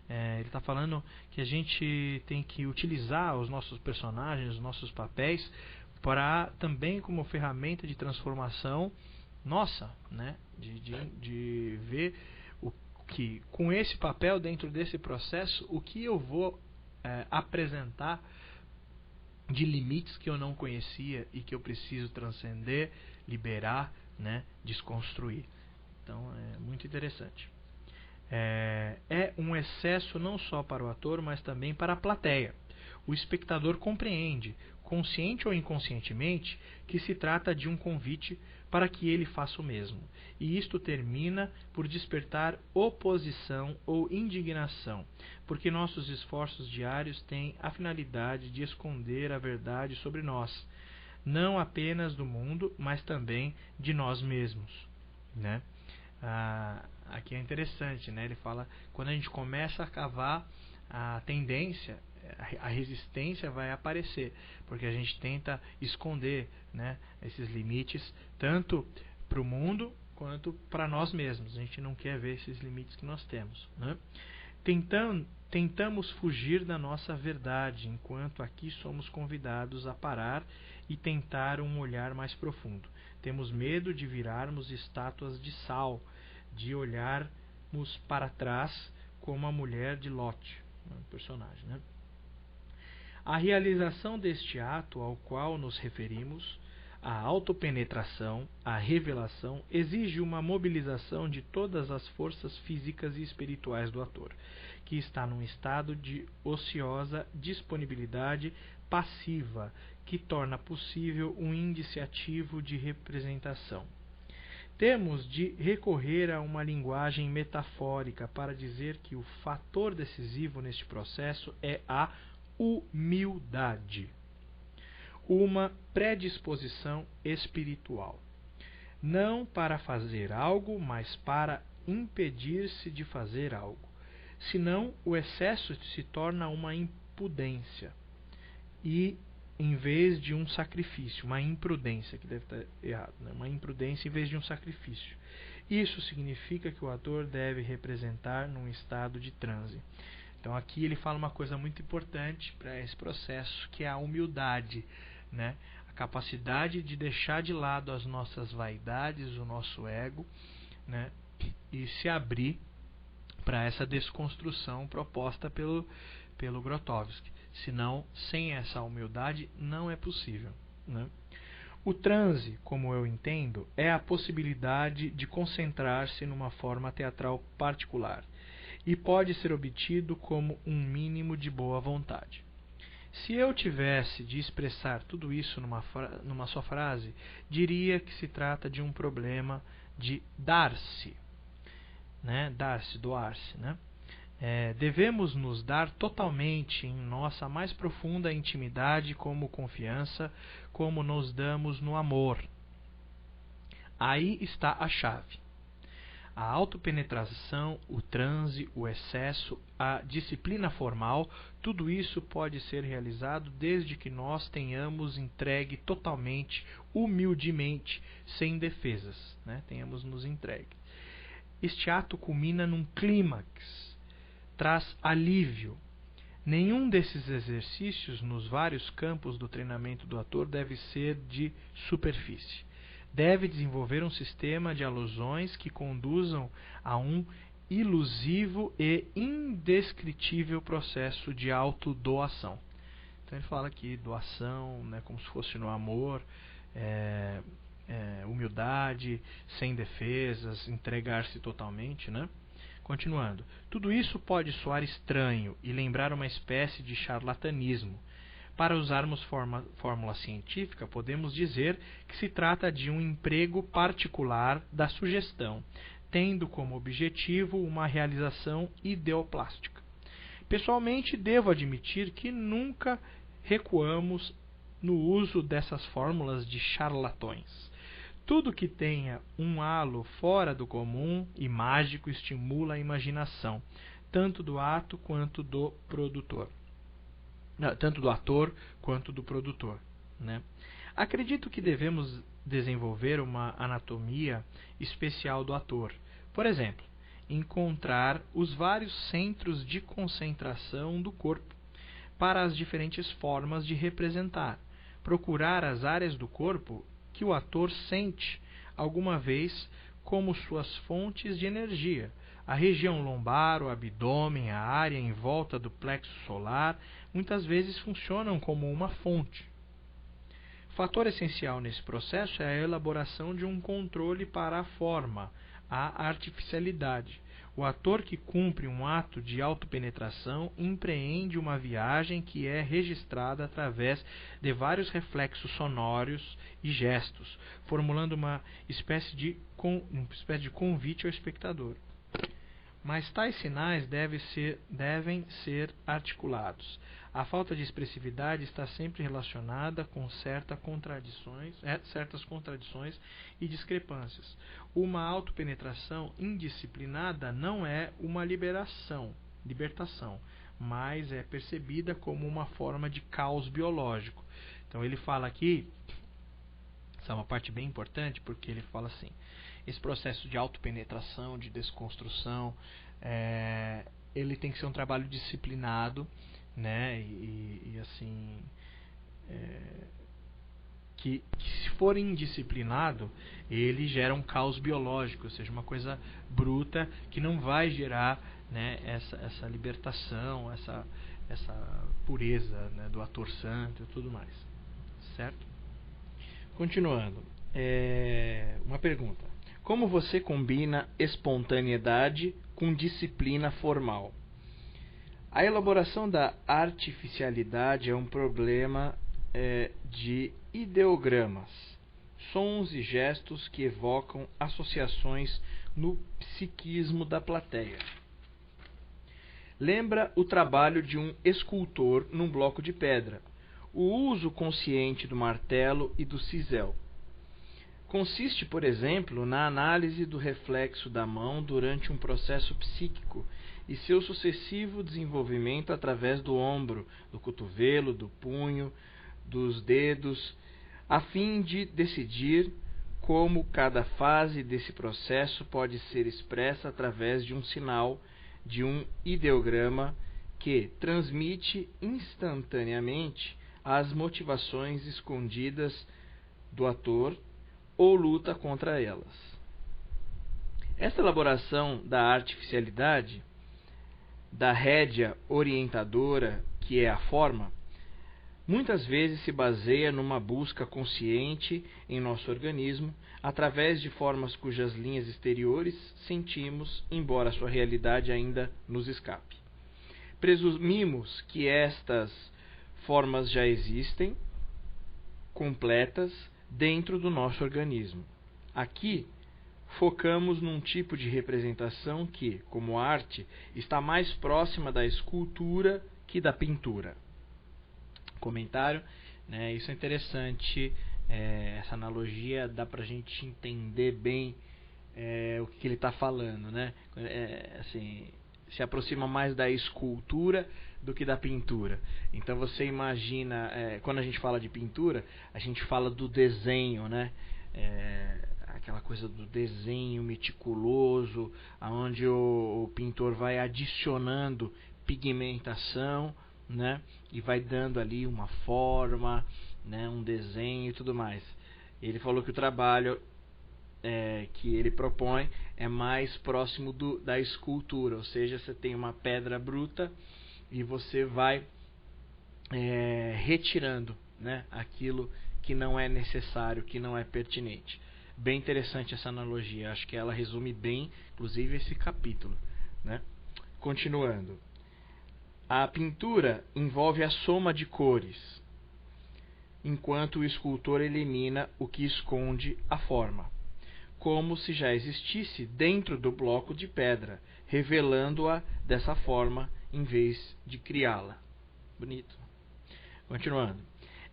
Ele está falando que a gente tem que utilizar os nossos personagens, os nossos papéis, para também como ferramenta de transformação nossa, né? De ver o que com esse papel, dentro desse processo, o que eu vou apresentar de limites que eu não conhecia e que eu preciso transcender, liberar, né? Desconstruir. Então é muito interessante. É um excesso não só para o ator, mas também para a plateia. O espectador compreende, consciente ou inconscientemente, que se trata de um convite para que ele faça o mesmo. E isto termina por despertar oposição ou indignação, porque nossos esforços diários têm a finalidade de esconder a verdade sobre nós, não apenas do mundo, mas também de nós mesmos, né? Aqui é interessante, né? Ele fala, quando a gente começa a cavar, a tendência, a resistência vai aparecer, porque a gente tenta esconder, né, esses limites, tanto para o mundo quanto para nós mesmos. A gente não quer ver esses limites que nós temos, né? Tentamos fugir da nossa verdade, enquanto aqui somos convidados a parar e tentar um olhar mais profundo. Temos medo de virarmos estátuas de sal, de olharmos para trás como a mulher de Lot, um personagem, né? A realização deste ato ao qual nos referimos, a autopenetração, a revelação, exige uma mobilização de todas as forças físicas e espirituais do ator, que está num estado de ociosa disponibilidade passiva, que torna possível um índice ativo de representação. Temos de recorrer a uma linguagem metafórica para dizer que o fator decisivo neste processo é a humildade, uma predisposição espiritual, não para fazer algo, mas para impedir-se de fazer algo. Senão, o excesso se torna uma impudência e em vez de um sacrifício, uma imprudência, que deve estar errado, né? Uma imprudência em vez de um sacrifício. Isso significa que o ator deve representar num estado de transe. Então aqui ele fala uma coisa muito importante para esse processo, que é a humildade, né? A capacidade de deixar de lado as nossas vaidades, o nosso ego, né? E se abrir para essa desconstrução proposta pelo Grotowski. Senão, sem essa humildade, não é possível, né? O transe, como eu entendo, é a possibilidade de concentrar-se numa forma teatral particular e pode ser obtido como um mínimo de boa vontade. Se eu tivesse de expressar tudo isso numa só frase, diria que se trata de um problema de dar-se, né? Dar-se, doar-se, né? Devemos nos dar totalmente em nossa mais profunda intimidade como confiança, como nos damos no amor. Aí está a chave. A autopenetração, o transe, o excesso, a disciplina formal, tudo isso pode ser realizado desde que nós tenhamos entregue totalmente, humildemente, sem defesas, né? Tenhamos nos entregue. Este ato culmina num clímax, traz alívio, Nenhum desses exercícios nos vários campos do treinamento do ator deve ser de superfície. Deve desenvolver um sistema de alusões que conduzam a um ilusivo e indescritível processo de autodoação. Então ele fala aqui doação, né, como se fosse no amor, humildade, sem defesas, entregar-se totalmente, né? Continuando, tudo isso pode soar estranho e lembrar uma espécie de charlatanismo. Para usarmos fórmula científica, podemos dizer que se trata de um emprego particular da sugestão, tendo como objetivo uma realização ideoplástica. Pessoalmente, devo admitir que nunca recuamos no uso dessas fórmulas de charlatões. Tudo que tenha um halo fora do comum e mágico estimula a imaginação, tanto do ato quanto do produtor. Tanto do ator quanto do produtor, né? Acredito que devemos desenvolver uma anatomia especial do ator. Por exemplo, encontrar os vários centros de concentração do corpo para as diferentes formas de representar. Procurar as áreas do corpo que o ator sente alguma vez como suas fontes de energia. A região lombar, o abdômen, a área em volta do plexo solar, muitas vezes funcionam como uma fonte. Fator essencial nesse processo é a elaboração de um controle para a forma, a artificialidade. O ator que cumpre um ato de autopenetração empreende uma viagem que é registrada através de vários reflexos sonoros e gestos, formulando uma espécie de convite ao espectador. Mas tais sinais devem ser articulados. A falta de expressividade está sempre relacionada com certas contradições e discrepâncias. Uma autopenetração indisciplinada não é uma libertação, mas é percebida como uma forma de caos biológico. Então ele fala aqui, essa é uma parte bem importante, porque ele fala assim: esse processo de autopenetração, de desconstrução, ele tem que ser um trabalho disciplinado, né? E assim, que se for indisciplinado, ele gera um caos biológico, ou seja, uma coisa bruta que não vai gerar, né, essa libertação, essa pureza, né, do ator santo e tudo mais, certo? Continuando, uma pergunta: como você combina espontaneidade com disciplina formal? A elaboração da artificialidade é um problema de ideogramas, sons e gestos que evocam associações no psiquismo da plateia. Lembra o trabalho de um escultor num bloco de pedra, o uso consciente do martelo e do cisel. Consiste, por exemplo, na análise do reflexo da mão durante um processo psíquico e seu sucessivo desenvolvimento através do ombro, do cotovelo, do punho, dos dedos, a fim de decidir como cada fase desse processo pode ser expressa através de um sinal, de um ideograma que transmite instantaneamente as motivações escondidas do ator ou luta contra elas. Esta elaboração da artificialidade, da rédea orientadora, que é a forma, muitas vezes se baseia numa busca consciente em nosso organismo, através de formas cujas linhas exteriores sentimos, embora sua realidade ainda nos escape. Presumimos que estas formas já existem, completas, dentro do nosso organismo. Aqui, focamos num tipo de representação que, como arte, está mais próxima da escultura que da pintura. Comentário, né? Isso é interessante, essa analogia dá para a gente entender bem o que ele está falando, né? Assim, se aproxima mais da escultura do que da pintura. Então você imagina, quando a gente fala de pintura, a gente fala do desenho, né? Aquela coisa do desenho meticuloso, onde o pintor vai adicionando pigmentação, né? E vai dando ali uma forma, né? Um desenho e tudo mais. Ele falou que o trabalho que ele propõe é mais próximo da escultura, ou seja, você tem uma pedra bruta e você vai retirando, né, aquilo que não é necessário, que não é pertinente. Bem interessante essa analogia, acho que ela resume bem, inclusive, esse capítulo, né? Continuando. A pintura envolve a soma de cores, enquanto o escultor elimina o que esconde a forma, como se já existisse dentro do bloco de pedra, revelando-a dessa forma em vez de criá-la. Bonito. Continuando.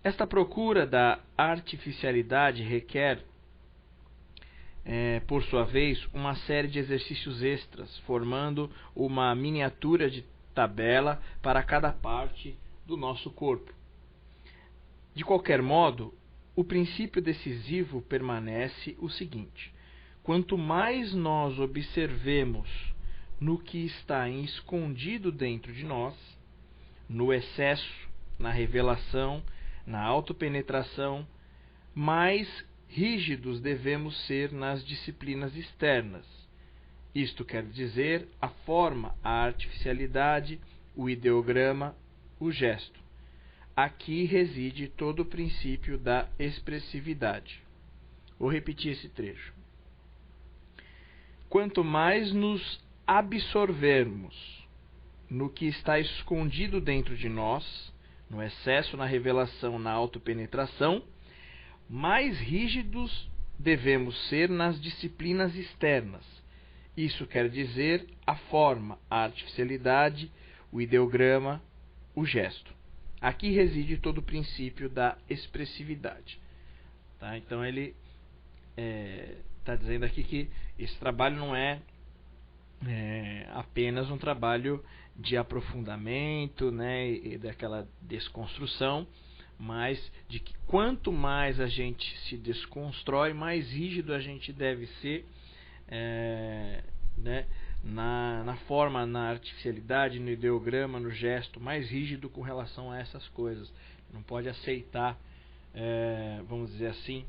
Esta procura da artificialidade requer, por sua vez, uma série de exercícios extras, formando uma miniatura de tabela para cada parte do nosso corpo. De qualquer modo, o princípio decisivo permanece o seguinte: quanto mais nós observemos no que está escondido dentro de nós, no excesso, na revelação, na autopenetração, mais rígidos devemos ser nas disciplinas externas. Isto quer dizer a forma, a artificialidade, o ideograma, o gesto. Aqui reside todo o princípio da expressividade. Vou repetir esse trecho. Quanto mais nos absorvermos no que está escondido dentro de nós, no excesso, na revelação, na autopenetração, mais rígidos devemos ser nas disciplinas externas. Isso quer dizer a forma, a artificialidade, o ideograma, o gesto. Aqui reside todo o princípio da expressividade. Tá? Então ele está dizendo aqui que esse trabalho não é apenas um trabalho de aprofundamento, né, e daquela desconstrução, mas de que quanto mais a gente se desconstrói, mais rígido a gente deve ser, né, na forma, na artificialidade, no ideograma, no gesto, mais rígido com relação a essas coisas. Não pode aceitar, vamos dizer assim,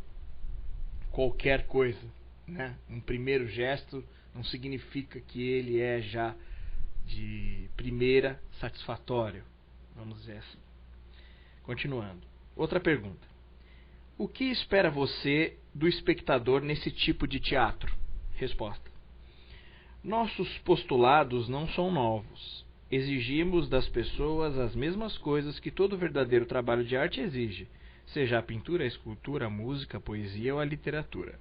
qualquer coisa, né? Um primeiro gesto não significa que ele é já de primeira satisfatório, vamos dizer assim. Continuando. Outra pergunta. O que espera você do espectador nesse tipo de teatro? Resposta. Nossos postulados não são novos. Exigimos das pessoas as mesmas coisas que todo verdadeiro trabalho de arte exige, seja a pintura, a escultura, a música, a poesia ou a literatura.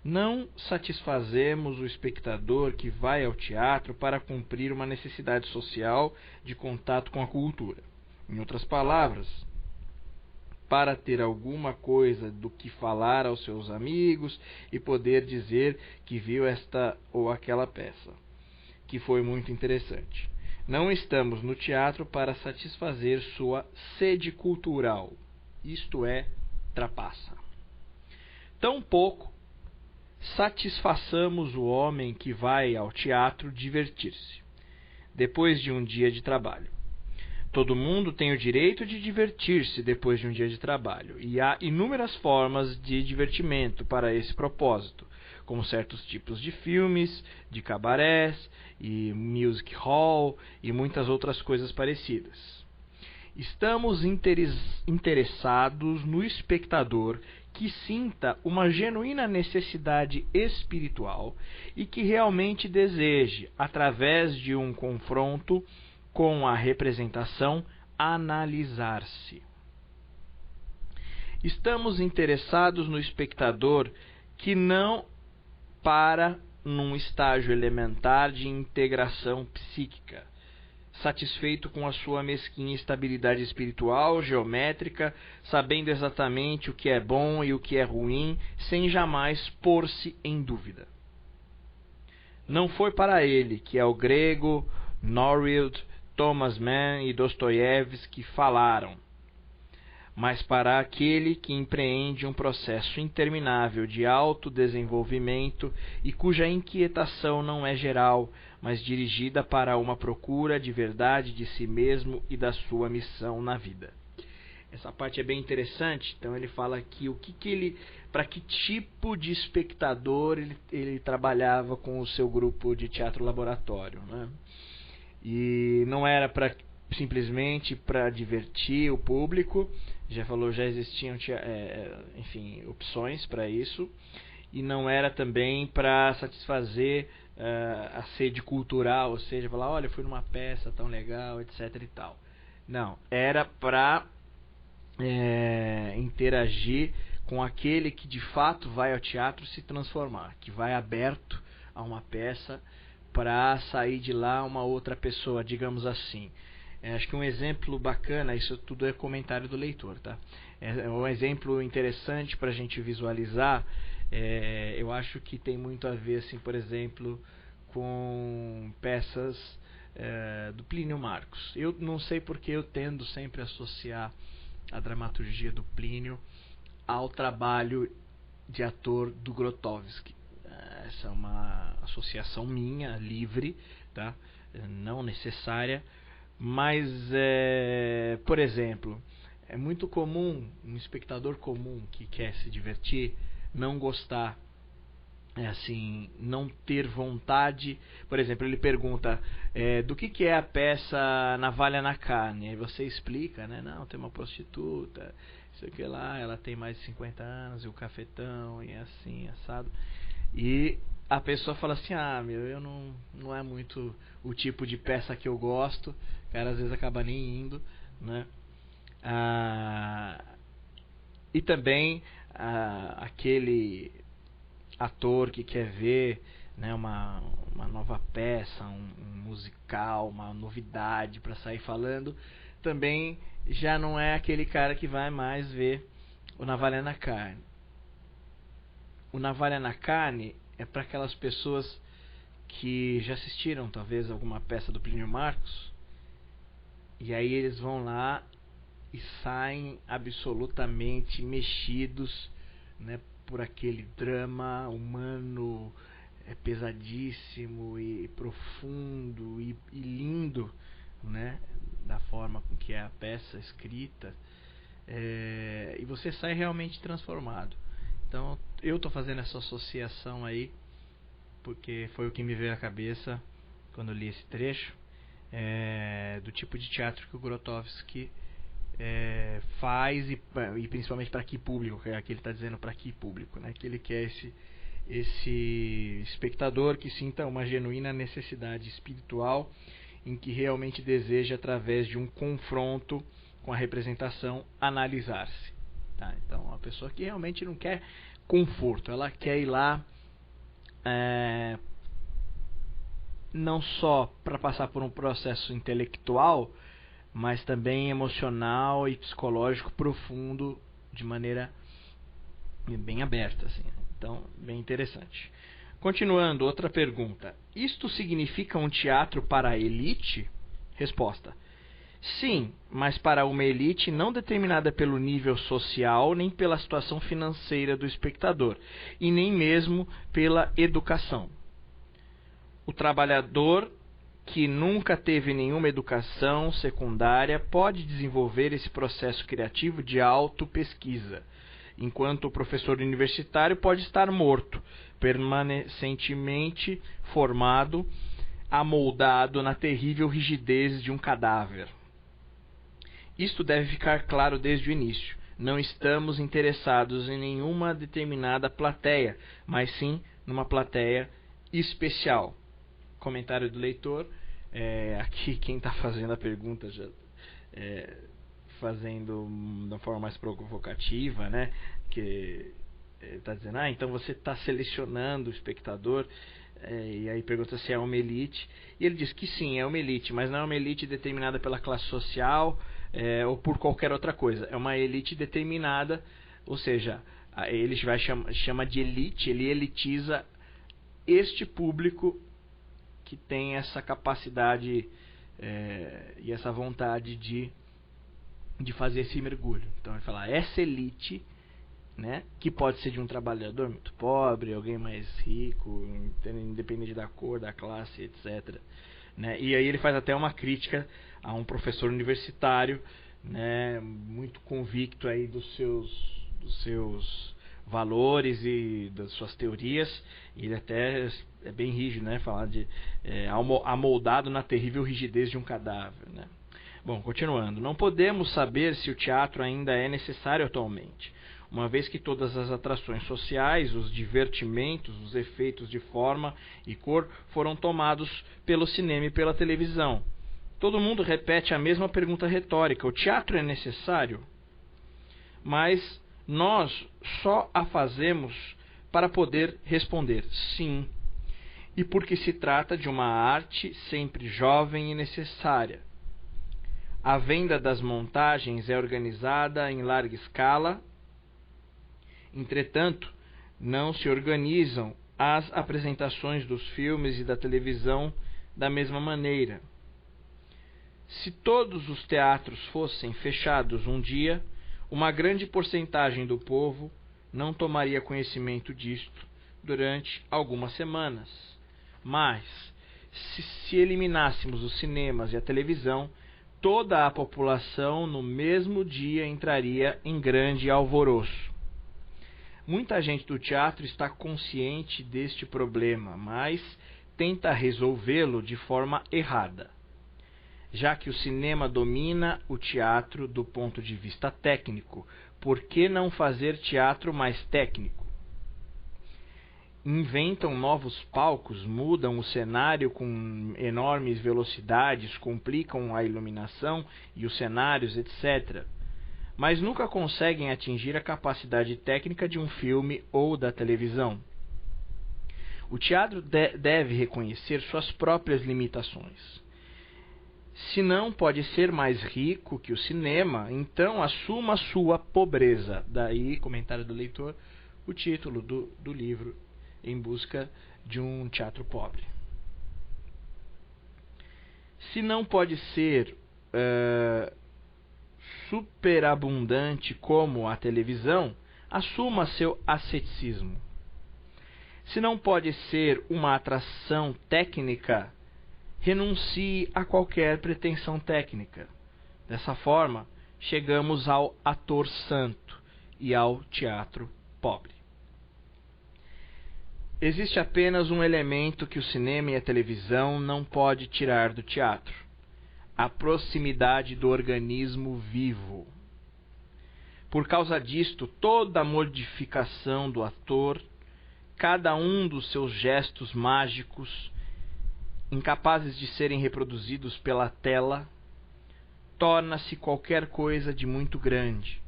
Não satisfazemos o espectador que vai ao teatro para cumprir uma necessidade social de contato com a cultura. Em outras palavras, para ter alguma coisa do que falar aos seus amigos e poder dizer que viu esta ou aquela peça, que foi muito interessante. Não estamos no teatro para satisfazer sua sede cultural, isto é, trapaça. Tampouco satisfaçamos o homem que vai ao teatro divertir-se, depois de um dia de trabalho. Todo mundo tem o direito de divertir-se depois de um dia de trabalho, e há inúmeras formas de divertimento para esse propósito, como certos tipos de filmes, de cabarés, e music hall, e muitas outras coisas parecidas. Estamos interessados no espectador que sinta uma genuína necessidade espiritual e que realmente deseje, através de um confronto com a representação, analisar-se. Estamos interessados no espectador que não para num estágio elementar de integração psíquica, satisfeito com a sua mesquinha estabilidade espiritual, geométrica, sabendo exatamente o que é bom e o que é ruim, sem jamais pôr-se em dúvida. Não foi para ele que é o grego, Norwood, Thomas Mann e Dostoiévski falaram, mas para aquele que empreende um processo interminável de autodesenvolvimento e cuja inquietação não é geral, mas dirigida para uma procura de verdade de si mesmo e da sua missão na vida. Essa parte é bem interessante. Então ele fala aqui para que tipo de espectador ele trabalhava com o seu grupo de teatro laboratório, né? E não era simplesmente para divertir o público. Já falou, já existiam enfim, opções para isso, e não era também para satisfazer a sede cultural, ou seja, falar, olha, fui numa peça tão legal, etc e tal. Não, era para interagir com aquele que de fato vai ao teatro se transformar, que vai aberto a uma peça para sair de lá uma outra pessoa, digamos assim. Acho que um exemplo bacana, isso tudo é comentário do leitor, tá? Um exemplo interessante para a gente visualizar, eu acho que tem muito a ver, assim, por exemplo, com peças do Plínio Marcos. Eu não sei porque eu tendo sempre a associar a dramaturgia do Plínio ao trabalho de ator do Grotowski. Essa é uma associação minha, livre, tá? Não necessária, mas, por exemplo, é muito comum um espectador comum que quer se divertir não gostar, assim, não ter vontade. Por exemplo, ele pergunta do que é a peça Navalha na Carne. Aí você explica, né? Não, tem uma prostituta, isso aqui lá, ela tem mais de 50 anos, e o cafetão, e assim, assado. E a pessoa fala assim, eu não é muito o tipo de peça que eu gosto. O cara às vezes acaba nem indo, né? E também aquele ator que quer ver, né, uma nova peça, um musical, uma novidade para sair falando, também já não é aquele cara que vai mais ver o Navalha na Carne. O Navalha na Carne é para aquelas pessoas que já assistiram talvez alguma peça do Plínio Marcos, e aí eles vão lá e saem absolutamente mexidos, né, por aquele drama humano pesadíssimo e profundo e lindo, né, da forma com que é a peça escrita, e você sai realmente transformado. Então eu estou fazendo essa associação aí porque foi o que me veio à cabeça quando eu li esse trecho, do tipo de teatro que o Grotowski faz, e principalmente para que público, que é aqui ele está dizendo, para que público, né? Que ele quer esse espectador que sinta uma genuína necessidade espiritual, em que realmente deseja, através de um confronto com a representação, analisar-se, tá? Então, a pessoa que realmente não quer conforto, ela quer ir lá não só para passar por um processo intelectual, mas também emocional e psicológico profundo, de maneira bem aberta, assim. Então, bem interessante. Continuando, outra pergunta. Isto significa um teatro para a elite? Resposta. Sim, mas para uma elite não determinada pelo nível social, nem pela situação financeira do espectador, e nem mesmo pela educação. O trabalhador que nunca teve nenhuma educação secundária pode desenvolver esse processo criativo de autopesquisa, enquanto o professor universitário pode estar morto, permanentemente formado, amoldado na terrível rigidez de um cadáver. Isto deve ficar claro desde o início. Não estamos interessados em nenhuma determinada plateia, mas sim numa plateia especial. Comentário do leitor. Aqui quem está fazendo a pergunta já fazendo de uma forma mais provocativa, né? Que está dizendo, então você está selecionando o espectador, e aí pergunta se é uma elite, e ele diz que sim, é uma elite, mas não é uma elite determinada pela classe social ou por qualquer outra coisa, é uma elite determinada, ou seja, ele chama de elite, ele elitiza este público que tem essa capacidade e essa vontade de de fazer esse mergulho. Então ele fala, essa elite, né, que pode ser de um trabalhador muito pobre, alguém mais rico, independente da cor, da classe, etc. Né? E aí ele faz até uma crítica a um professor universitário, né, muito convicto aí dos seus valores e das suas teorias. E ele até é bem rígido, né, falar de amoldado na terrível rigidez de um cadáver, né? Bom, continuando. Não podemos saber se o teatro ainda é necessário atualmente, uma vez que todas as atrações sociais, os divertimentos, os efeitos de forma e cor foram tomados pelo cinema e pela televisão. Todo mundo repete a mesma pergunta retórica: o teatro é necessário? Mas nós só a fazemos para poder responder sim, e porque se trata de uma arte sempre jovem e necessária. A venda das montagens é organizada em larga escala. Entretanto, não se organizam as apresentações dos filmes e da televisão da mesma maneira. Se todos os teatros fossem fechados um dia, uma grande porcentagem do povo não tomaria conhecimento disto durante algumas semanas. Mas, se eliminássemos os cinemas e a televisão, toda a população no mesmo dia entraria em grande alvoroço. Muita gente do teatro está consciente deste problema, mas tenta resolvê-lo de forma errada. Já que o cinema domina o teatro do ponto de vista técnico, por que não fazer teatro mais técnico? Inventam novos palcos, mudam o cenário com enormes velocidades, complicam a iluminação e os cenários, etc. Mas nunca conseguem atingir a capacidade técnica de um filme ou da televisão. O teatro deve reconhecer suas próprias limitações. Se não pode ser mais rico que o cinema, então assuma sua pobreza. Daí, comentário do leitor, o título do livro, Em Busca de um Teatro Pobre. Se não pode ser superabundante como a televisão, assuma seu asceticismo. Se não pode ser uma atração técnica, renuncie a qualquer pretensão técnica. Dessa forma, chegamos ao ator santo e ao teatro pobre. Existe apenas um elemento que o cinema e a televisão não pode tirar do teatro: a proximidade do organismo vivo. Por causa disto, toda a modificação do ator, cada um dos seus gestos mágicos, incapazes de serem reproduzidos pela tela, torna-se qualquer coisa de muito grande,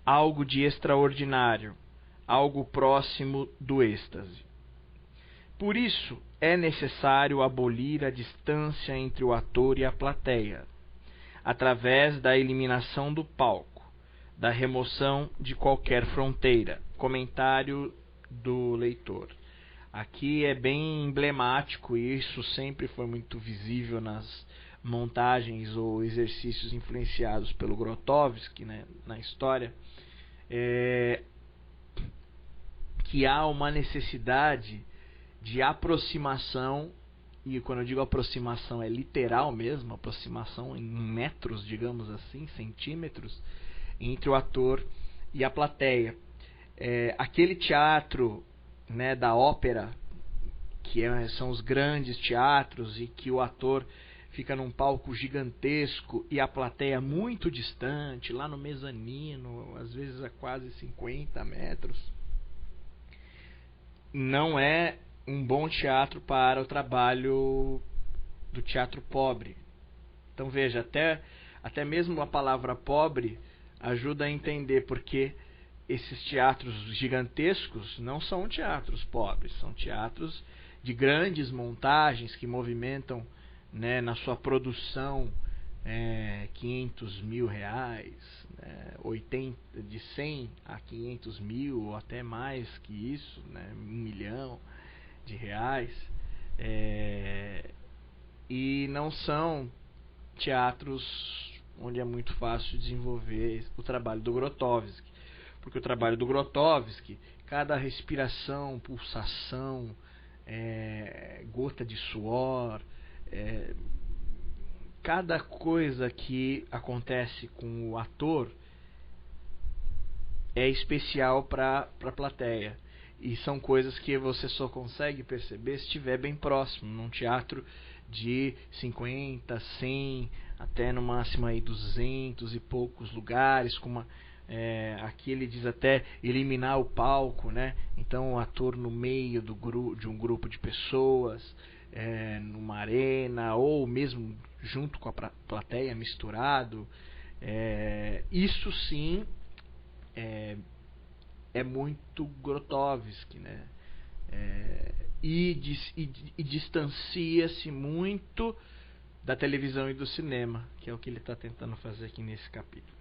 algo de extraordinário, algo próximo do êxtase. Por isso, é necessário abolir a distância entre o ator e a plateia, através da eliminação do palco, da remoção de qualquer fronteira. Comentário do leitor. Aqui é bem emblemático, e isso sempre foi muito visível nas montagens ou exercícios influenciados pelo Grotowski, né, na história, que há uma necessidade de aproximação, e quando eu digo aproximação é literal mesmo, aproximação em metros, digamos assim, centímetros, entre o ator e a plateia. Aquele teatro, né, da ópera, que são os grandes teatros e que o ator fica num palco gigantesco e a plateia muito distante, lá no mezanino, às vezes a quase 50 metros, não é um bom teatro para o trabalho do teatro pobre. Então veja, até mesmo a palavra pobre ajuda a entender porque esses teatros gigantescos não são teatros pobres, são teatros de grandes montagens que movimentam, né, na sua produção 500 mil reais, né, de 100 a 500 mil ou até mais que isso, né, 1 milhão de reais, e não são teatros onde é muito fácil desenvolver o trabalho do Grotowski. Porque o trabalho do Grotowski, cada respiração, pulsação, gota de suor, cada coisa que acontece com o ator é especial para a plateia. E são coisas que você só consegue perceber se estiver bem próximo, num teatro de 50, 100, até no máximo aí 200 e poucos lugares, com aqui ele diz até eliminar o palco, né? Então o ator no meio de um grupo de pessoas, numa arena, ou mesmo junto com a plateia, misturado. Isso sim é muito Grotowski, né? E distancia-se muito da televisão e do cinema, que é o que ele está tentando fazer aqui nesse capítulo.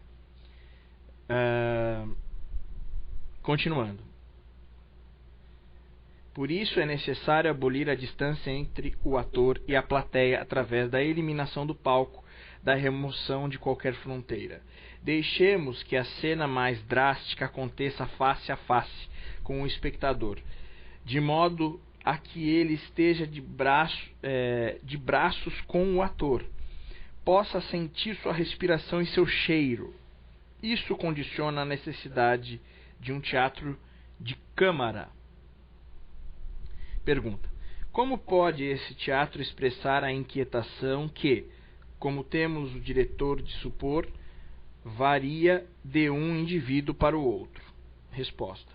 Continuando. Por isso é necessário abolir a distância entre o ator e a plateia através da eliminação do palco, da remoção de qualquer fronteira. Deixemos que a cena mais drástica aconteça face a face com o espectador, de modo a que ele esteja de braços com o ator, possa sentir sua respiração e seu cheiro. Isso condiciona a necessidade de um teatro de câmara. Pergunta: como pode esse teatro expressar a inquietação que, como temos o diretor de supor, varia de um indivíduo para o outro? Resposta: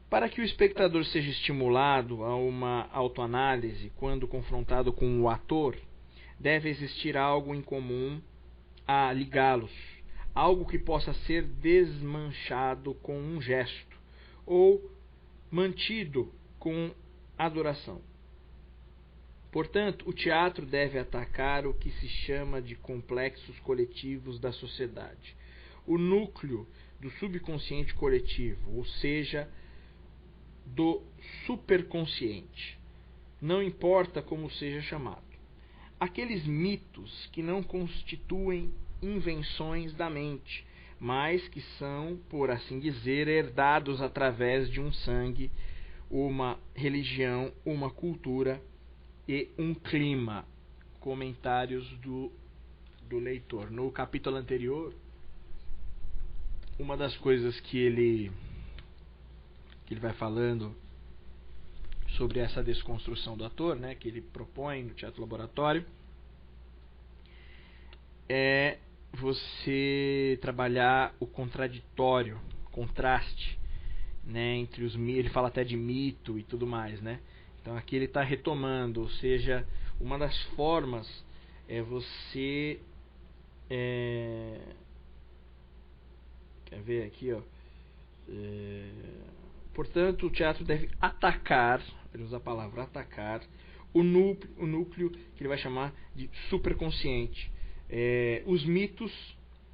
para que o espectador seja estimulado a uma autoanálise quando confrontado com o ator, deve existir algo em comum a ligá-los, algo que possa ser desmanchado com um gesto ou mantido com adoração. Portanto, o teatro deve atacar o que se chama de complexos coletivos da sociedade, o núcleo do subconsciente coletivo, ou seja, do superconsciente, não importa como seja chamado. Aqueles mitos que não constituem invenções da mente, mas que são, por assim dizer, herdados através de um sangue, uma religião, uma cultura e um clima. Comentários do leitor. No capítulo anterior, uma das coisas que ele vai falando sobre essa desconstrução do ator, né, que ele propõe no Teatro Laboratório, é você trabalhar o contraditório, contraste, né, entre os mitos. Ele fala até de mito e tudo mais, né? Então aqui ele está retomando, ou seja, uma das formas é você quer ver aqui, ó? Portanto, o teatro deve atacar, ele usa a palavra atacar, o núcleo que ele vai chamar de superconsciente. Os mitos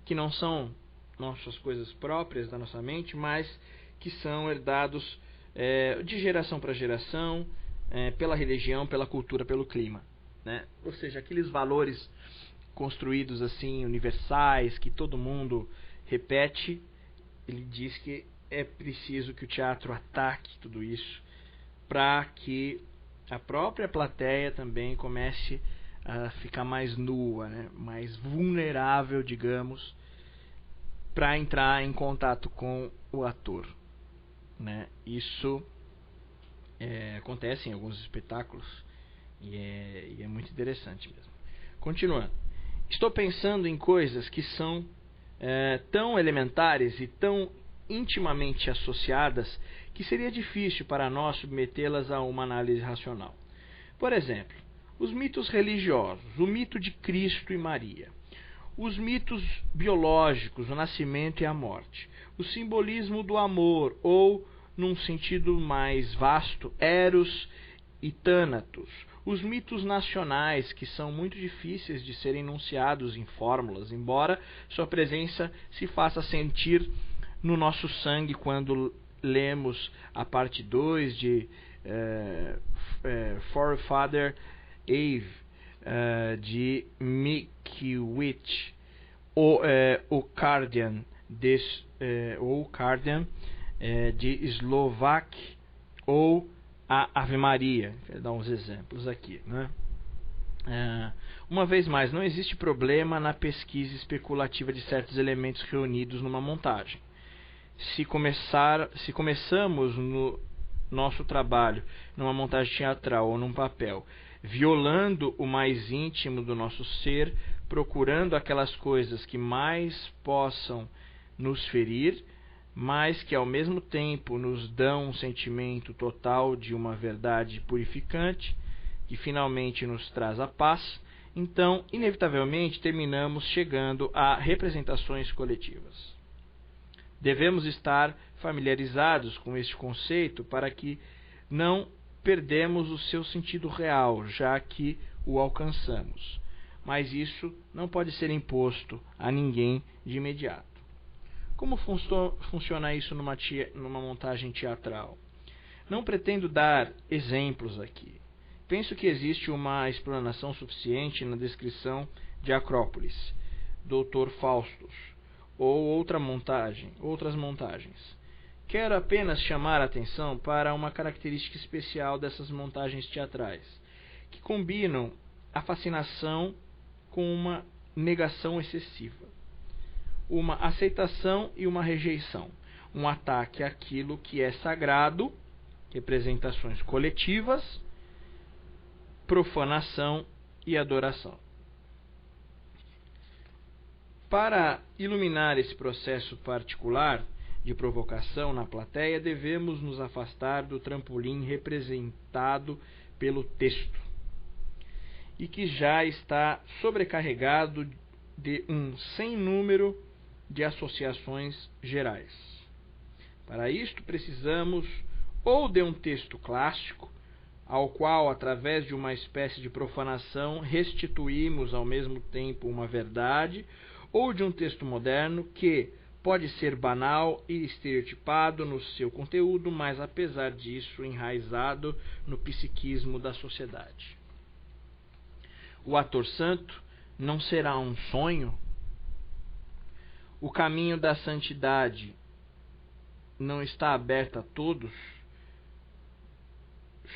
que não são nossas coisas próprias da nossa mente, mas que são herdados de geração para geração, pela religião, pela cultura, pelo clima, né? Ou seja, aqueles valores construídos assim, universais, que todo mundo repete. Ele diz que é preciso que o teatro ataque tudo isso para que a própria plateia também comece a ficar mais nua, né? Mais vulnerável, digamos, para entrar em contato com o ator, né? Isso acontece em alguns espetáculos e é muito interessante mesmo. Continuando. Estou pensando em coisas que são tão elementares e tão intimamente associadas que seria difícil para nós submetê-las a uma análise racional. Por exemplo, os mitos religiosos, o mito de Cristo e Maria, os mitos biológicos, o nascimento e a morte, o simbolismo do amor, ou, num sentido mais vasto, Eros e Thanatos, os mitos nacionais, que são muito difíceis de serem enunciados em fórmulas, embora sua presença se faça sentir no nosso sangue quando lemos a parte 2 de Forefather Eve, de Mickiewicz, o Kardian de Slovak, ou a Ave Maria. Vou dar uns exemplos aqui, né? Uma vez mais, não existe problema na pesquisa especulativa de certos elementos reunidos numa montagem. Se começamos no nosso trabalho numa montagem teatral ou num papel, violando o mais íntimo do nosso ser, procurando aquelas coisas que mais possam nos ferir, mas que ao mesmo tempo nos dão um sentimento total de uma verdade purificante, que finalmente nos traz a paz, então, inevitavelmente, terminamos chegando a representações coletivas. Devemos estar familiarizados com este conceito para que não perdemos o seu sentido real, já que o alcançamos. Mas isso não pode ser imposto a ninguém de imediato. Como funciona isso numa montagem teatral? Não pretendo dar exemplos aqui. Penso que existe uma explanação suficiente na descrição de Acrópolis, Dr. Faustus, ou outras montagens. Quero apenas chamar a atenção para uma característica especial dessas montagens teatrais, que combinam a fascinação com uma negação excessiva, uma aceitação e uma rejeição, um ataque àquilo que é sagrado, representações coletivas, profanação e adoração. Para iluminar esse processo particular de provocação na plateia, devemos nos afastar do trampolim representado pelo texto, e que já está sobrecarregado de um sem número de associações gerais. Para isto, precisamos ou de um texto clássico, ao qual, através de uma espécie de profanação, restituímos ao mesmo tempo uma verdade, ou de um texto moderno que pode ser banal e estereotipado no seu conteúdo, mas apesar disso enraizado no psiquismo da sociedade. O ator santo não será um sonho? O caminho da santidade não está aberto a todos?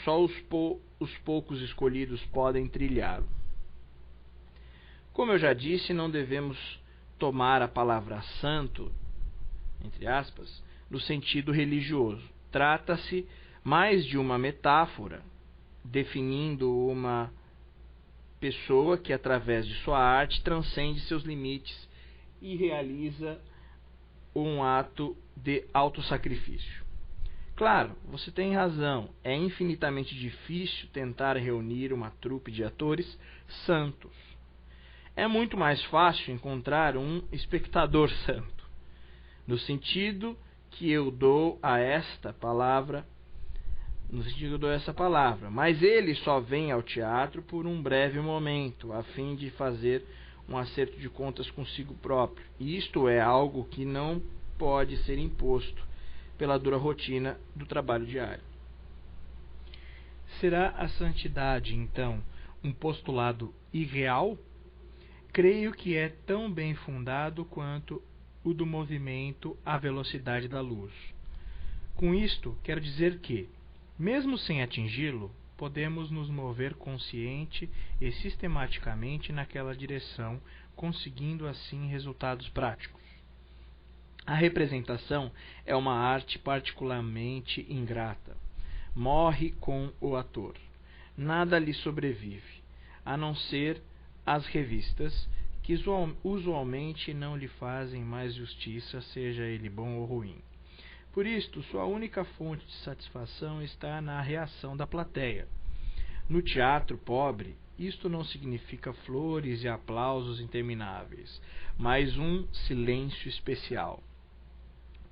Só os poucos escolhidos podem trilhá-lo. Como eu já disse, não devemos tomar a palavra santo, entre aspas, no sentido religioso. Trata-se mais de uma metáfora, definindo uma pessoa que, através de sua arte, transcende seus limites e realiza um ato de autossacrifício. Claro, você tem razão, é infinitamente difícil tentar reunir uma trupe de atores santos. É muito mais fácil encontrar um espectador santo, no sentido que eu dou a esta palavra, mas ele só vem ao teatro por um breve momento, a fim de fazer um acerto de contas consigo próprio. E isto é algo que não pode ser imposto pela dura rotina do trabalho diário. Será a santidade, então, um postulado irreal? Creio que é tão bem fundado quanto o do movimento à velocidade da luz. Com isto, quero dizer que, mesmo sem atingi-lo, podemos nos mover consciente e sistematicamente naquela direção, conseguindo assim resultados práticos. A representação é uma arte particularmente ingrata. Morre com o ator. Nada lhe sobrevive, a não ser as revistas, que usualmente não lhe fazem mais justiça, seja ele bom ou ruim. Por isto, sua única fonte de satisfação está na reação da plateia. No teatro pobre, isto não significa flores e aplausos intermináveis, mas um silêncio especial,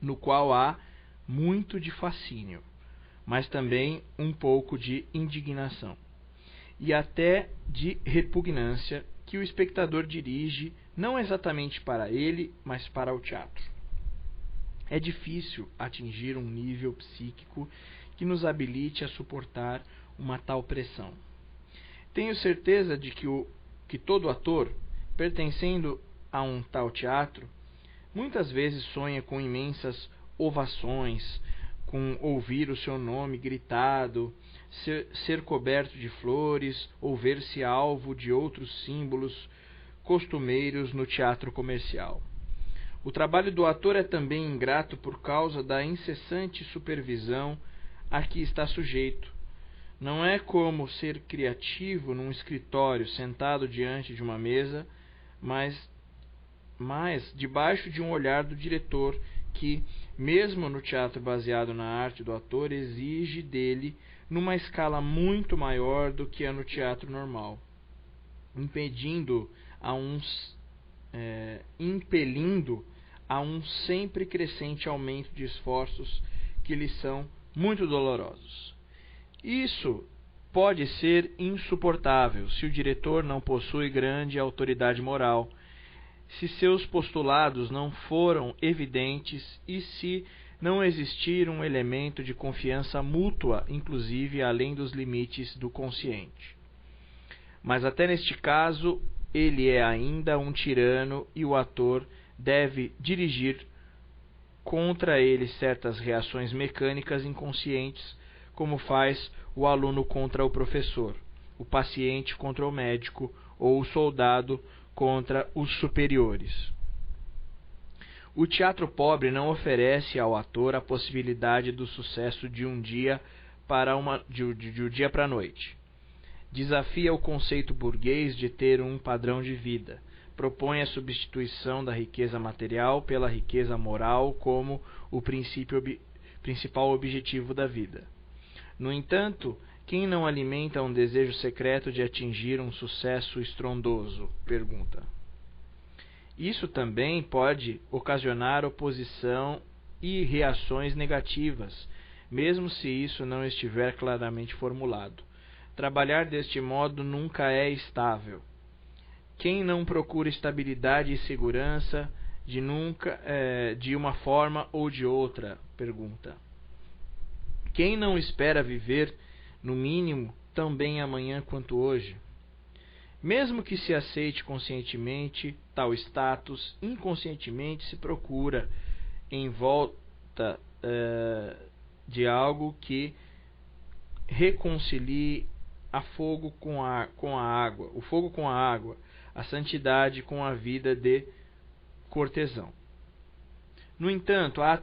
no qual há muito de fascínio, mas também um pouco de indignação, e até de repugnância que o espectador dirige não exatamente para ele, mas para o teatro. É difícil atingir um nível psíquico que nos habilite a suportar uma tal pressão. Tenho certeza de que todo ator, pertencendo a um tal teatro, muitas vezes sonha com imensas ovações, com ouvir o seu nome gritado, ser coberto de flores ou ver-se alvo de outros símbolos costumeiros no teatro comercial. O trabalho do ator é também ingrato por causa da incessante supervisão a que está sujeito. Não é como ser criativo num escritório sentado diante de uma mesa, mas debaixo de um olhar do diretor que, mesmo no teatro baseado na arte do ator, exige dele numa escala muito maior do que no teatro normal, impelindo a um sempre crescente aumento de esforços que lhes são muito dolorosos. Isso pode ser insuportável se o diretor não possui grande autoridade moral, se seus postulados não foram evidentes e se não existir um elemento de confiança mútua, inclusive além dos limites do consciente. Mas até neste caso, ele é ainda um tirano e o ator deve dirigir contra ele certas reações mecânicas inconscientes, como faz o aluno contra o professor, o paciente contra o médico ou o soldado contra os superiores. O teatro pobre não oferece ao ator a possibilidade do sucesso de um dia para a noite. Desafia o conceito burguês de ter um padrão de vida. Propõe a substituição da riqueza material pela riqueza moral como o principal objetivo da vida. No entanto, quem não alimenta um desejo secreto de atingir um sucesso estrondoso? Pergunta. Isso também pode ocasionar oposição e reações negativas, mesmo se isso não estiver claramente formulado. Trabalhar deste modo nunca é estável. Quem não procura estabilidade e segurança de uma forma ou de outra? Pergunta. Quem não espera viver, no mínimo, tão bem amanhã quanto hoje? Mesmo que se aceite conscientemente tal status, inconscientemente se procura em volta de algo que reconcilie o fogo com a água, a santidade com a vida de cortesão. No entanto, a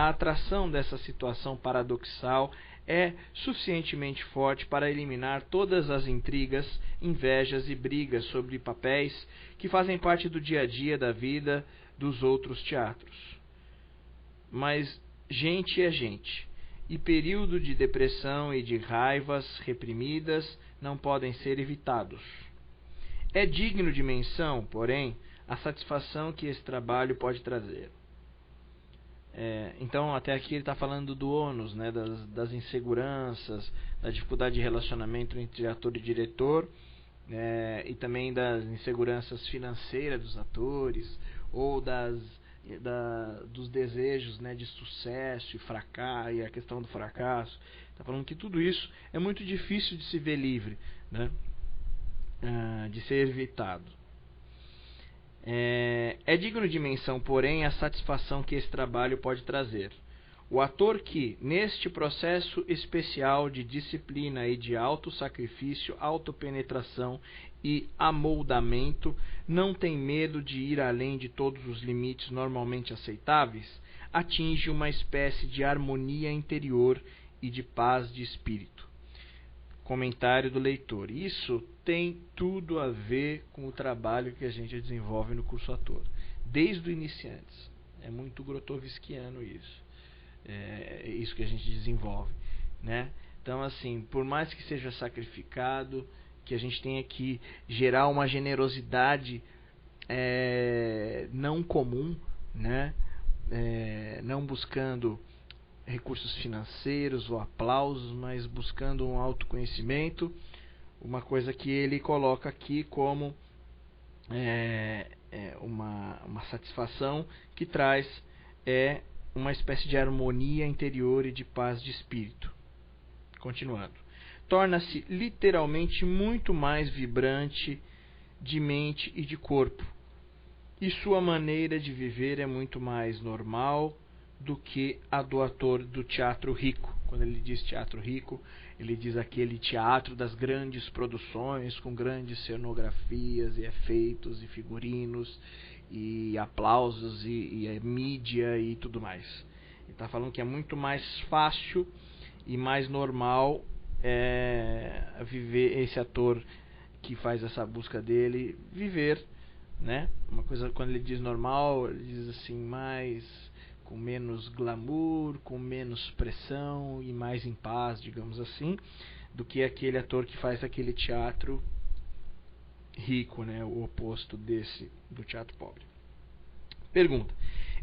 atração dessa situação paradoxal é suficientemente forte para eliminar todas as intrigas, invejas e brigas sobre papéis que fazem parte do dia a dia da vida dos outros teatros. Mas gente é gente, e período de depressão e de raivas reprimidas não podem ser evitados. É digno de menção, porém, a satisfação que esse trabalho pode trazer. Então, até aqui ele está falando do ônus, né, das inseguranças, da dificuldade de relacionamento entre ator e diretor, e também das inseguranças financeiras dos atores, ou dos desejos, né, de sucesso e fracasso, e a questão do fracasso. Está falando que tudo isso é muito difícil de se ver livre, né, de ser evitado. É digno de menção, porém, a satisfação que esse trabalho pode trazer. O ator que, neste processo especial de disciplina e de auto-sacrifício, auto-penetração e amoldamento, não tem medo de ir além de todos os limites normalmente aceitáveis, atinge uma espécie de harmonia interior e de paz de espírito. Comentário do leitor. Isso tem tudo a ver com o trabalho que a gente desenvolve no curso ator, desde o iniciantes. É muito grotovskiano isso. Isso que a gente desenvolve, né? Então, assim, por mais que seja sacrificado, que a gente tenha que gerar uma generosidade não comum, né? Não buscando recursos financeiros ou aplausos, mas buscando um autoconhecimento. Uma coisa que ele coloca aqui como uma satisfação que traz uma espécie de harmonia interior e de paz de espírito. Continuando. Torna-se literalmente muito mais vibrante de mente e de corpo. e sua maneira de viver é muito mais normal do que a do ator do teatro rico. Quando ele diz teatro rico, ele diz aquele teatro das grandes produções, com grandes cenografias e efeitos e figurinos e aplausos e mídia e tudo mais. Ele está falando que é muito mais fácil e mais normal viver, esse ator que faz essa busca dele, viver, né? Uma coisa, quando ele diz normal, ele diz assim, mais com menos glamour, com menos pressão e mais em paz, digamos assim, do que aquele ator que faz aquele teatro rico, né? O oposto desse do teatro pobre. Pergunta: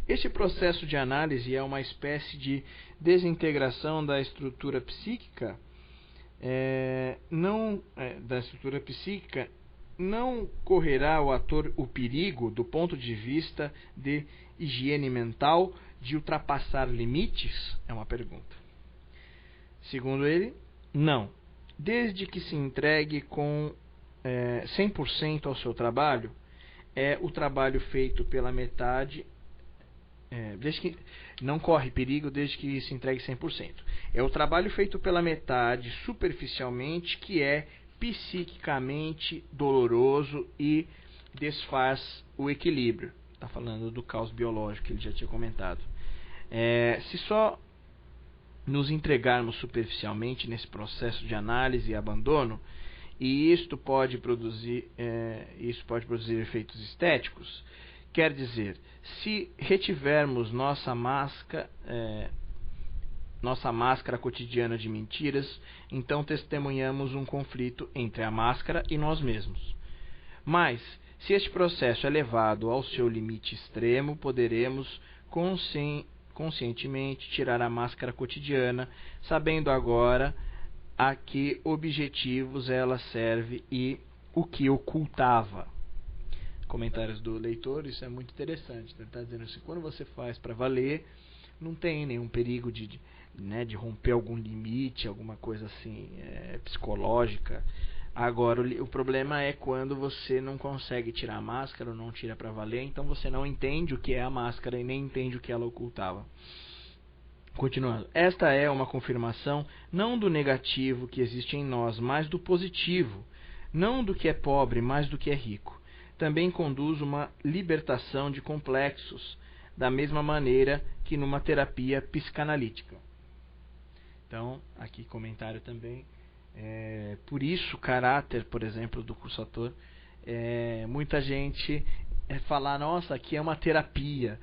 este processo de análise é uma espécie de desintegração da estrutura psíquica? Da estrutura psíquica, não correrá o ator o perigo, do ponto de vista de higiene mental, de ultrapassar limites? É uma pergunta. Segundo ele, não. Desde que se entregue com 100% ao seu trabalho, é o trabalho feito pela metade, desde que não corre perigo desde que se entregue 100%. É o trabalho feito pela metade superficialmente que é psiquicamente doloroso e desfaz o equilíbrio. Está falando do caos biológico que ele já tinha comentado. Se só nos entregarmos superficialmente nesse processo de análise e abandono, e isto pode produzir efeitos estéticos, quer dizer, se retivermos nossa máscara cotidiana de mentiras, então testemunhamos um conflito entre a máscara e nós mesmos. Mas, se este processo é levado ao seu limite extremo, poderemos conscientemente tirar a máscara cotidiana, sabendo agora a que objetivos ela serve e o que ocultava. Comentários do leitor, isso é muito interessante. Ele está dizendo assim, quando você faz para valer, não tem nenhum perigo de romper algum limite, alguma coisa assim psicológica. Agora, o problema é quando você não consegue tirar a máscara, ou não tira para valer, então você não entende o que é a máscara e nem entende o que ela ocultava. Continuando, esta é uma confirmação não do negativo que existe em nós, mas do positivo, não do que é pobre, mas do que é rico. Também conduz uma libertação de complexos, da mesma maneira que numa terapia psicanalítica. Então, aqui comentário também. Por isso, o caráter, por exemplo, do curso-ator, muita gente falar, nossa, aqui é uma terapia.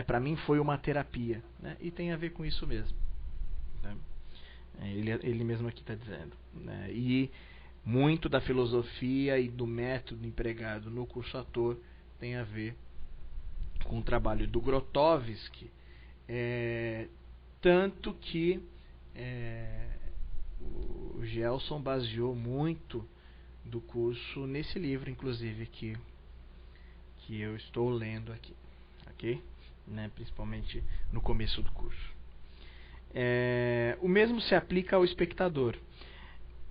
Para mim foi uma terapia. Né? E tem a ver com isso mesmo. Né? Ele mesmo aqui está dizendo. Né? E muito da filosofia e do método empregado no curso-ator tem a ver com o trabalho do Grotowski, tanto que o Gelson baseou muito do curso nesse livro, inclusive, que eu estou lendo aqui, ok? Né? Principalmente no começo do curso. O mesmo se aplica ao espectador.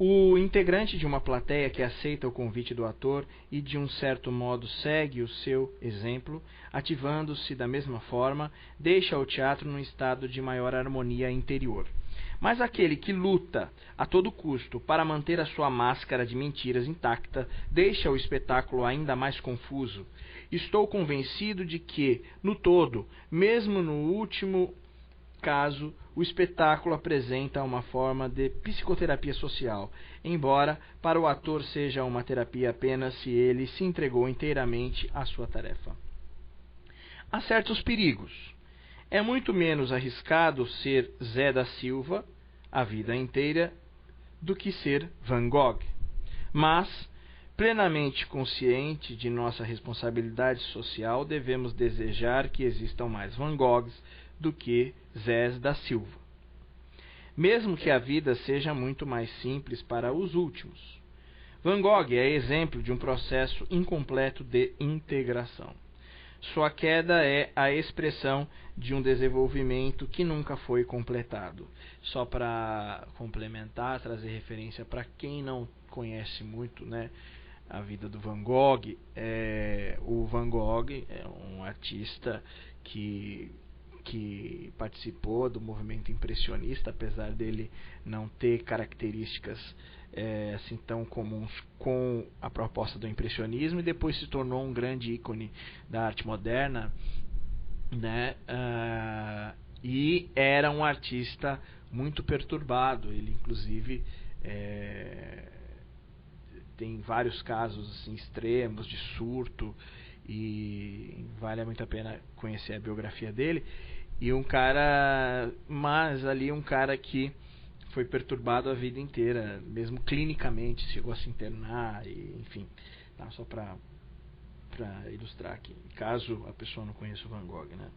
O integrante de uma plateia que aceita o convite do ator e de um certo modo segue o seu exemplo, ativando-se da mesma forma, deixa o teatro num estado de maior harmonia interior. Mas aquele que luta a todo custo para manter a sua máscara de mentiras intacta, deixa o espetáculo ainda mais confuso. Estou convencido de que, no todo, mesmo no último caso, o espetáculo apresenta uma forma de psicoterapia social, embora para o ator seja uma terapia apenas se ele se entregou inteiramente à sua tarefa. Há certos perigos. É muito menos arriscado ser Zé da Silva a vida inteira do que ser Van Gogh. Mas, plenamente consciente de nossa responsabilidade social, devemos desejar que existam mais Van Goghs do que Zés da Silva. Mesmo que a vida seja muito mais simples para os últimos. Van Gogh é exemplo de um processo incompleto de integração. Sua queda é a expressão de um desenvolvimento que nunca foi completado. Só para complementar, trazer referência para quem não conhece muito, né, a vida do Van Gogh, o Van Gogh é um artista que participou do movimento impressionista, apesar dele não ter características assim tão comuns com a proposta do impressionismo, e depois se tornou um grande ícone da arte moderna, né? E era um artista muito perturbado. Ele inclusive tem vários casos assim, extremos de surto, e vale muito a pena conhecer a biografia dele. E um cara que foi perturbado a vida inteira, mesmo clinicamente, chegou a se internar, e, enfim, tá, só para ilustrar aqui, caso a pessoa não conheça o Van Gogh, né?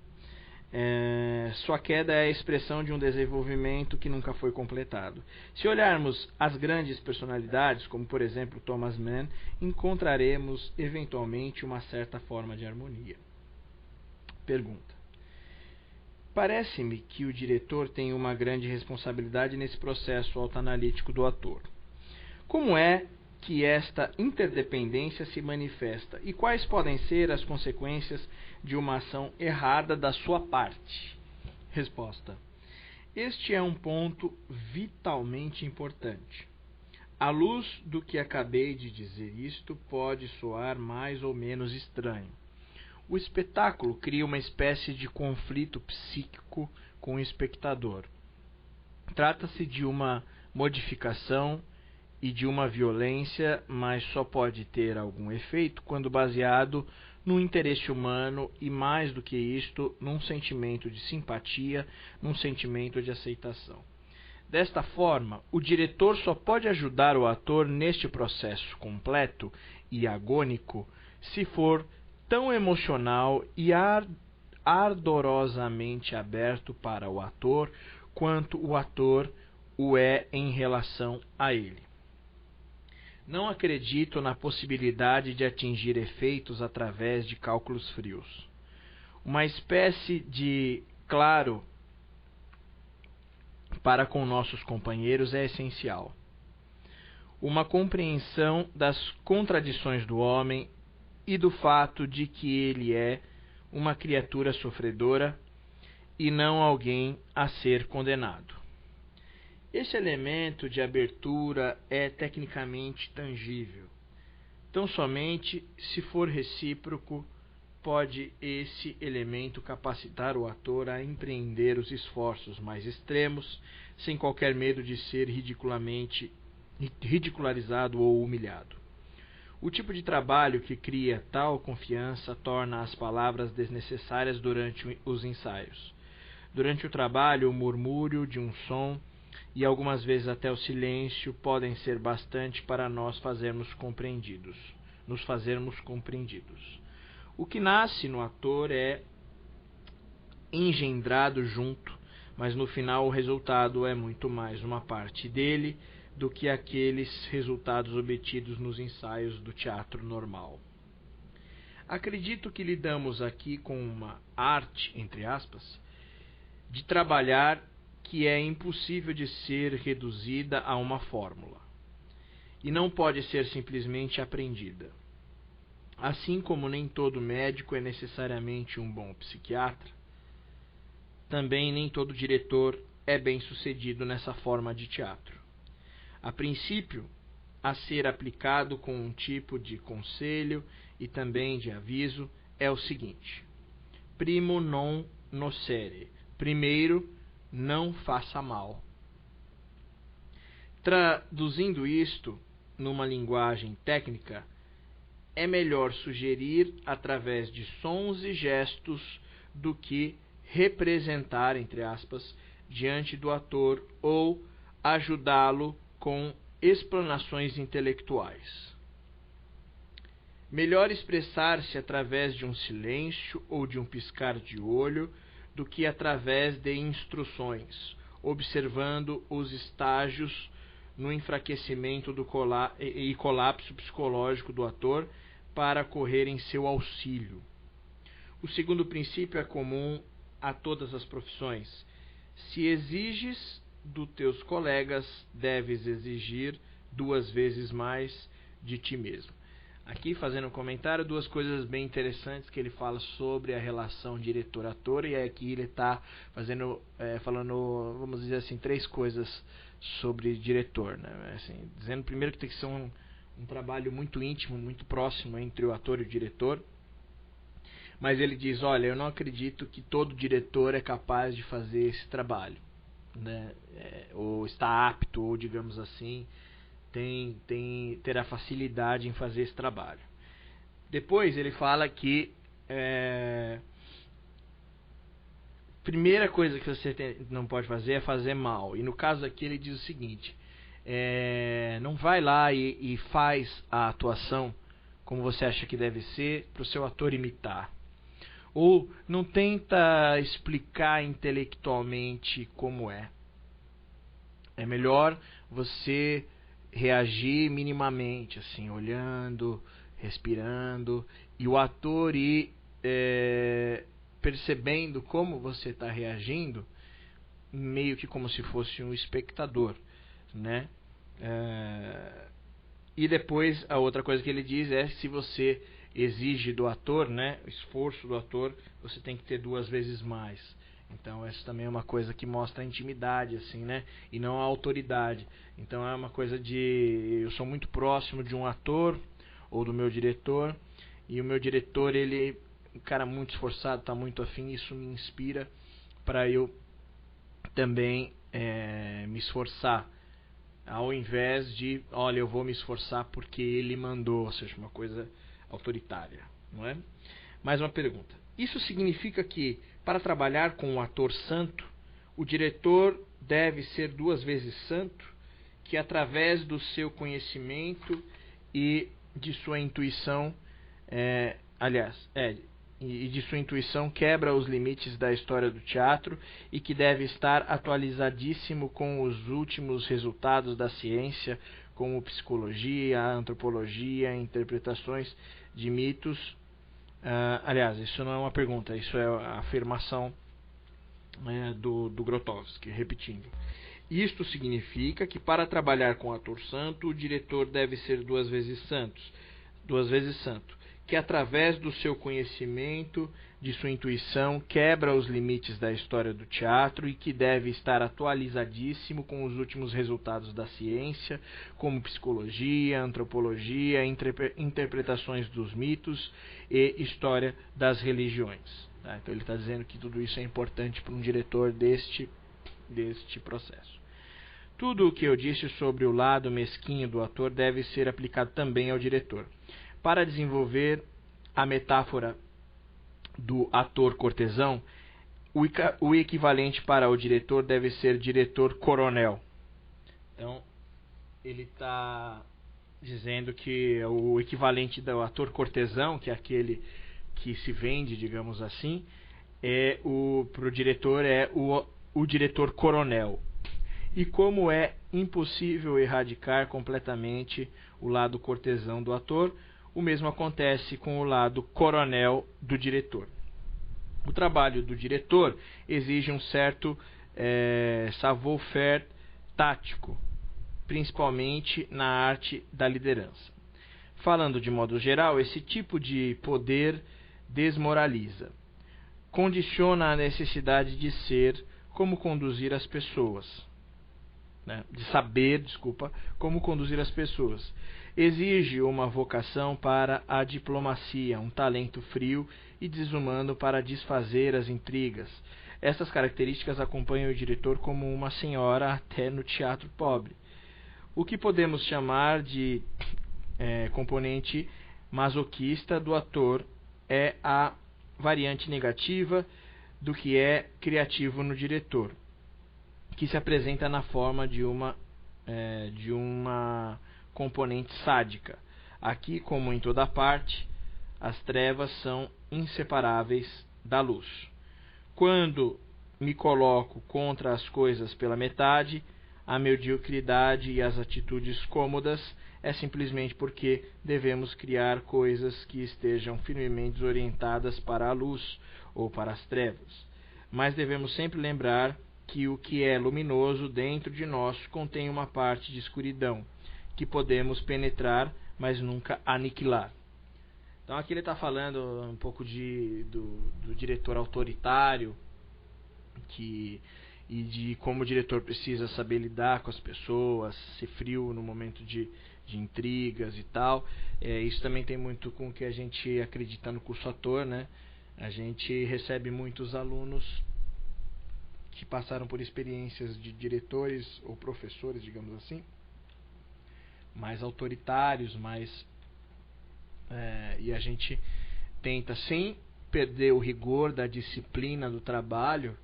Sua queda é a expressão de um desenvolvimento que nunca foi completado. Se olharmos as grandes personalidades, como por exemplo Thomas Mann, encontraremos eventualmente uma certa forma de harmonia. Pergunta: parece-me que o diretor tem uma grande responsabilidade nesse processo autoanalítico do ator. Como é que esta interdependência se manifesta e quais podem ser as consequências de uma ação errada da sua parte? Resposta: este é um ponto vitalmente importante. À luz do que acabei de dizer, isto pode soar mais ou menos estranho. O espetáculo cria uma espécie de conflito psíquico com o espectador. Trata-se de uma modificação e de uma violência, mas só pode ter algum efeito quando baseado no interesse humano e, mais do que isto, num sentimento de simpatia, num sentimento de aceitação. Desta forma, o diretor só pode ajudar o ator neste processo completo e agônico se for tão emocional e ardorosamente aberto para o ator quanto o ator o é em relação a ele. Não acredito na possibilidade de atingir efeitos através de cálculos frios. Uma espécie de claro para com nossos companheiros é essencial. Uma compreensão das contradições do homem e do fato de que ele é uma criatura sofredora e não alguém a ser condenado. Esse elemento de abertura é tecnicamente tangível. Tão somente se for recíproco pode esse elemento capacitar o ator a empreender os esforços mais extremos, sem qualquer medo de ser ridicularizado ou humilhado. O tipo de trabalho que cria tal confiança torna as palavras desnecessárias durante os ensaios. Durante o trabalho, o murmúrio de um som e algumas vezes até o silêncio podem ser bastante para nos fazermos compreendidos. O que nasce no ator é engendrado junto, mas no final o resultado é muito mais uma parte dele do que aqueles resultados obtidos nos ensaios do teatro normal. Acredito que lidamos aqui com uma arte, entre aspas, de trabalhar que é impossível de ser reduzida a uma fórmula, e não pode ser simplesmente aprendida. Assim como nem todo médico é necessariamente um bom psiquiatra, também nem todo diretor é bem-sucedido nessa forma de teatro. A princípio, a ser aplicado com um tipo de conselho e também de aviso, é o seguinte: primo non nocere, primeiro, não faça mal. Traduzindo isto numa linguagem técnica, é melhor sugerir através de sons e gestos do que representar, entre aspas, diante do ator ou ajudá-lo com explanações intelectuais. Melhor expressar-se através de um silêncio ou de um piscar de olho do que através de instruções, observando os estágios no enfraquecimento e colapso psicológico do ator para correr em seu auxílio. O segundo princípio é comum a todas as profissões. Se exiges dos teus colegas, deves exigir 2 vezes mais de ti mesmo. aqui fazendo um comentário, duas coisas bem interessantes que ele fala sobre a relação diretor-ator, e aqui ele está falando, vamos dizer assim, três coisas sobre diretor, né? Assim, dizendo primeiro que tem que ser um trabalho muito íntimo, muito próximo entre o ator e o diretor, mas ele diz, olha, eu não acredito que todo diretor é capaz de fazer esse trabalho, né? Ou está apto, ou digamos assim, terá facilidade em fazer esse trabalho. Depois ele fala que primeira coisa que você não pode fazer é fazer mal. E no caso aqui ele diz o seguinte, não vai lá e faz a atuação como você acha que deve ser para o seu ator imitar. Ou não tenta explicar intelectualmente como é. É melhor você reagir minimamente, assim, olhando, respirando, e o ator ir percebendo como você está reagindo, meio que como se fosse um espectador, né? E depois a outra coisa que ele diz é, se você exige do ator, né, o esforço do ator, você tem que ter 2 vezes mais. Então essa também é uma coisa que mostra a intimidade, assim, né, e não a autoridade. Então é uma coisa de, eu sou muito próximo de um ator ou do meu diretor, e o meu diretor, ele é um cara muito esforçado, está muito afim, isso me inspira para eu também me esforçar, ao invés de, olha, eu vou me esforçar porque ele mandou, ou seja, uma coisa autoritária, não é? Mais uma pergunta. Isso significa que, para trabalhar com um ator santo, o diretor deve ser 2 vezes santo, que através do seu conhecimento e de sua intuição, e de sua intuição quebra os limites da história do teatro e que deve estar atualizadíssimo com os últimos resultados da ciência, como psicologia, antropologia, interpretações de mitos. Isso não é uma pergunta, isso é a afirmação do Grotowski, repetindo. Isto significa que para trabalhar com ator santo, o diretor deve ser 2 vezes santo, que através do seu conhecimento, de sua intuição, quebra os limites da história do teatro e que deve estar atualizadíssimo com os últimos resultados da ciência, como psicologia, antropologia, interpretações dos mitos e história das religiões. Tá? Então ele está dizendo que tudo isso é importante para um diretor deste processo. Tudo o que eu disse sobre o lado mesquinho do ator deve ser aplicado também ao diretor. Para desenvolver a metáfora do ator cortesão, o equivalente para o diretor deve ser diretor-coronel. Então, ele está dizendo que o equivalente do ator cortesão, que é aquele que se vende, digamos assim, para o diretor é o diretor-coronel. E como é impossível erradicar completamente o lado cortesão do ator, o mesmo acontece com o lado coronel do diretor. O trabalho do diretor exige um certo savoir-faire tático, principalmente na arte da liderança. Falando de modo geral, esse tipo de poder desmoraliza, condiciona a necessidade de ser como conduzir as pessoas, de saber, como conduzir as pessoas. Exige uma vocação para a diplomacia, um talento frio e desumano para desfazer as intrigas. Essas características acompanham o diretor como uma senhora até no teatro pobre. O que podemos chamar de componente masoquista do ator é a variante negativa do que é criativo no diretor, que se apresenta na forma de uma componente sádica. Aqui, como em toda parte, as trevas são inseparáveis da luz. Quando me coloco contra as coisas pela metade, a mediocridade e as atitudes cômodas é simplesmente porque devemos criar coisas que estejam firmemente orientadas para a luz ou para as trevas. Mas devemos sempre lembrar que o que é luminoso dentro de nós contém uma parte de escuridão, que podemos penetrar, mas nunca aniquilar. Então aqui ele está falando um pouco do diretor autoritário, e de como o diretor precisa saber lidar com as pessoas, ser frio no momento de intrigas e tal. Isso também tem muito com o que a gente acredita no curso Ator, né? A gente recebe muitos alunos que passaram por experiências de diretores ou professores, digamos assim, mais autoritários, e a gente tenta, sem perder o rigor da disciplina do trabalho,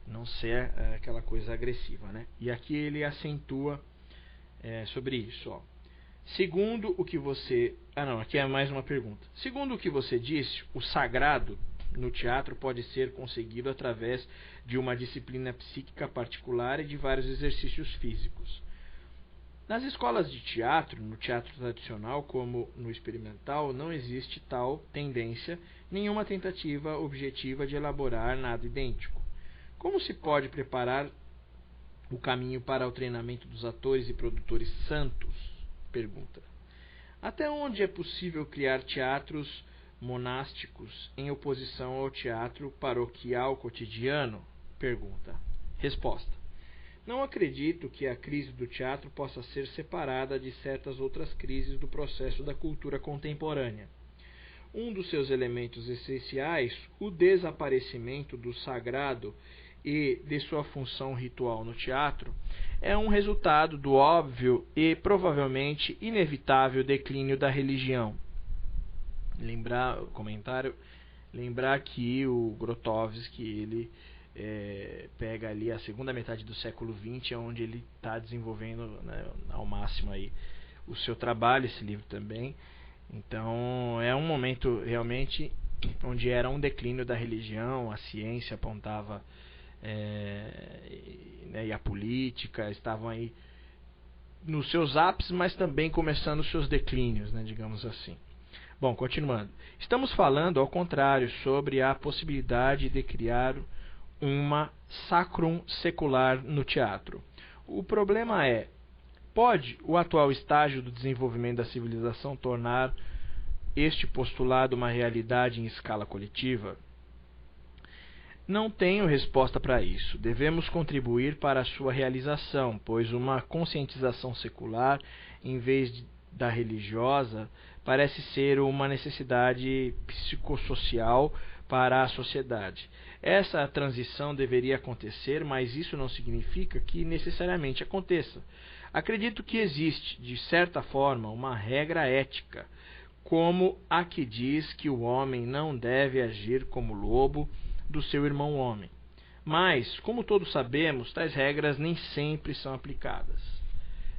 não ser aquela coisa agressiva, né? E aqui ele acentua sobre isso, ó. Segundo o que você... aqui é mais uma pergunta. Segundo o que você disse, o sagrado no teatro pode ser conseguido através de uma disciplina psíquica particular e de vários exercícios físicos. Nas escolas de teatro, no teatro tradicional como no experimental, não existe tal tendência, nenhuma tentativa objetiva de elaborar nada idêntico. Como se pode preparar o caminho para o treinamento dos atores e produtores santos? Pergunta. Até onde é possível criar teatros monásticos em oposição ao teatro paroquial cotidiano? Pergunta. Resposta. Não acredito que a crise do teatro possa ser separada de certas outras crises do processo da cultura contemporânea. Um dos seus elementos essenciais, o desaparecimento do sagrado e de sua função ritual no teatro, é um resultado do óbvio e provavelmente inevitável declínio da religião. Lembrar que o Grotowski, ele pega ali a segunda metade do século XX, onde ele está desenvolvendo, né, ao máximo aí o seu trabalho, esse livro também. Então é um momento realmente onde era um declínio da religião, a ciência apontava, e a política estavam aí nos seus ápices, mas também começando os seus declínios, né, digamos assim. Bom, continuando. Estamos falando, ao contrário, sobre a possibilidade de criar uma sacrum secular no teatro. O problema é: pode o atual estágio do desenvolvimento da civilização tornar este postulado uma realidade em escala coletiva? Não tenho resposta para isso. Devemos contribuir para a sua realização, pois uma conscientização secular, em vez da religiosa, parece ser uma necessidade psicossocial para a sociedade. Essa transição deveria acontecer, mas isso não significa que necessariamente aconteça. Acredito que existe, de certa forma, uma regra ética, como a que diz que o homem não deve agir como lobo do seu irmão homem. Mas, como todos sabemos, tais regras nem sempre são aplicadas.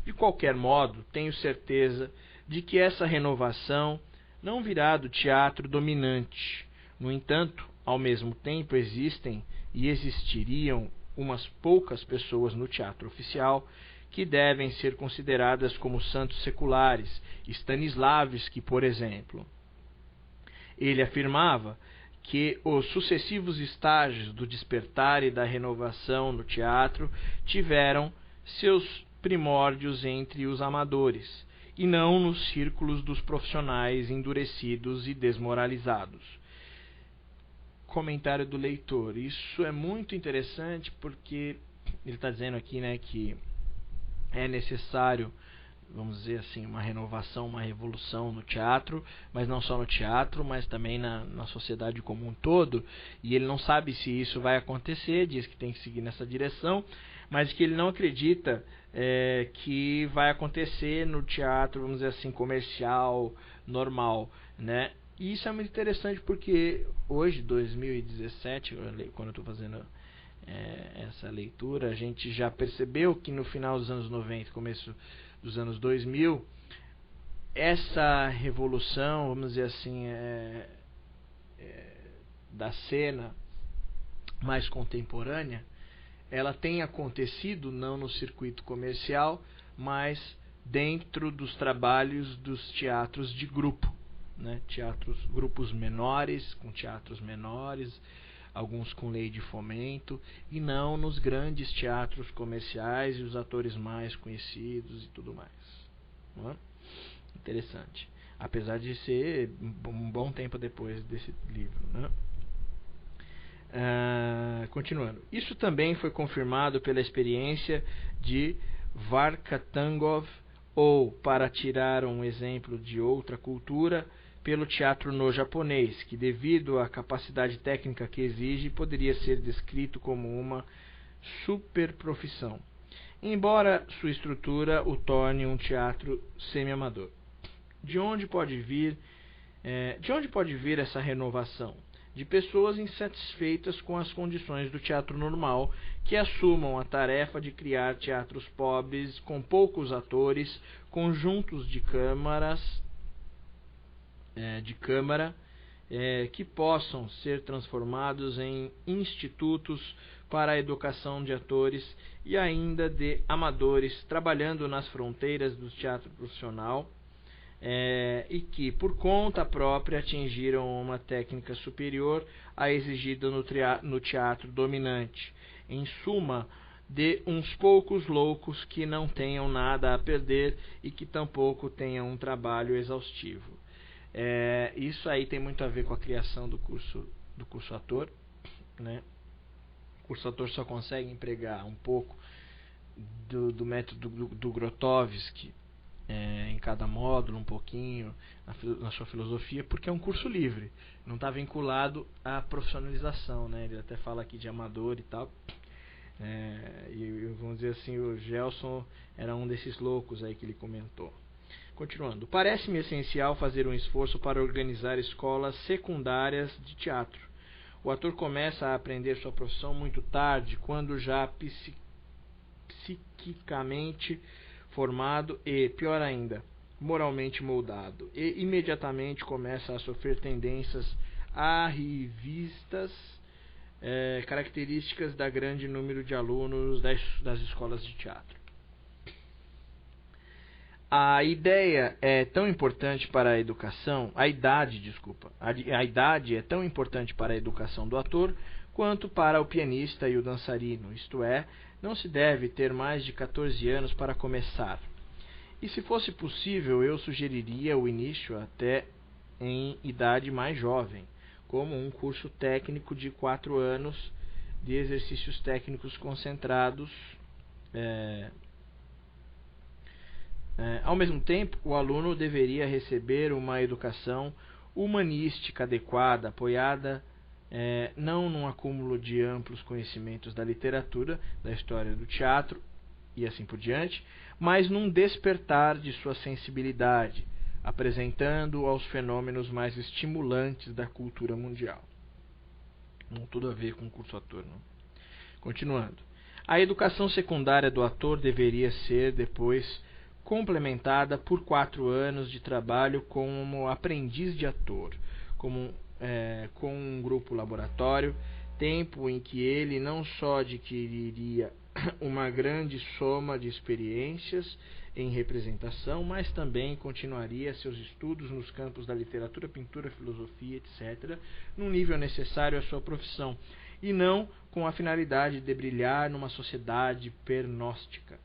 De qualquer modo, tenho certeza de que essa renovação não virá do teatro dominante. No entanto, ao mesmo tempo existem e existiriam umas poucas pessoas no teatro oficial que devem ser consideradas como santos seculares. Stanislavski, por exemplo. Ele afirmava que os sucessivos estágios do despertar e da renovação no teatro tiveram seus primórdios entre os amadores, e não nos círculos dos profissionais endurecidos e desmoralizados. Comentário do leitor. Isso é muito interessante porque ele está dizendo aqui, né, que é necessário, vamos dizer assim, uma renovação, uma revolução no teatro, mas não só no teatro, mas também na sociedade como um todo, e ele não sabe se isso vai acontecer, diz que tem que seguir nessa direção, mas que ele não acredita que vai acontecer no teatro, vamos dizer assim, comercial, normal, né? E isso é muito interessante porque hoje, 2017, quando eu estou fazendo essa leitura, a gente já percebeu que no final dos anos 90, começo dos anos 2000, essa revolução, vamos dizer assim, da cena mais contemporânea, ela tem acontecido não no circuito comercial, mas dentro dos trabalhos dos teatros de grupo, né? Grupos menores, com teatros menores, alguns com lei de fomento, e não nos grandes teatros comerciais e os atores mais conhecidos e tudo mais. Não é? Interessante. Apesar de ser um bom tempo depois desse livro, né? Continuando. Isso também foi confirmado pela experiência de Varkatangov, ou, para tirar um exemplo de outra cultura, pelo teatro no japonês, que, devido à capacidade técnica que exige, poderia ser descrito como uma superprofissão, embora sua estrutura o torne um teatro semi-amador. De onde pode vir essa renovação? De pessoas insatisfeitas com as condições do teatro normal, que assumam a tarefa de criar teatros pobres, com poucos atores, conjuntos de câmara, que possam ser transformados em institutos para a educação de atores e ainda de amadores, trabalhando nas fronteiras do teatro profissional, e que, por conta própria, atingiram uma técnica superior à exigida no teatro dominante. Em suma, de uns poucos loucos que não tenham nada a perder e que tampouco tenham um trabalho exaustivo. Isso aí tem muito a ver com a criação do curso ator, né? O curso ator só consegue empregar um pouco do método do Grotowski, em cada módulo, um pouquinho na sua filosofia, porque é um curso livre, não está vinculado à profissionalização, né? Ele até fala aqui de amador e tal, e vamos dizer assim, o Gelson era um desses loucos aí que ele comentou. Continuando, parece-me essencial fazer um esforço para organizar escolas secundárias de teatro. O ator começa a aprender sua profissão muito tarde, quando já psiquicamente formado e, pior ainda, moralmente moldado, e imediatamente começa a sofrer tendências arrivistas, características da grande número de alunos das escolas de teatro. A idade é tão importante para a educação do ator quanto para o pianista e o dançarino, isto é, não se deve ter mais de 14 anos para começar. E se fosse possível, eu sugeriria o início até em idade mais jovem, como um curso técnico de 4 anos de exercícios técnicos concentrados. Ao mesmo tempo, o aluno deveria receber uma educação humanística adequada, apoiada não num acúmulo de amplos conhecimentos da literatura, da história do teatro e assim por diante, mas num despertar de sua sensibilidade, apresentando aos fenômenos mais estimulantes da cultura mundial. Não tudo a ver com o curso ator, não? Continuando. A educação secundária do ator deveria ser, depois, complementada por 4 anos de trabalho como aprendiz de ator, com um grupo laboratório, tempo em que ele não só adquiriria uma grande soma de experiências em representação, mas também continuaria seus estudos nos campos da literatura, pintura, filosofia, etc., num nível necessário à sua profissão, e não com a finalidade de brilhar numa sociedade pernóstica.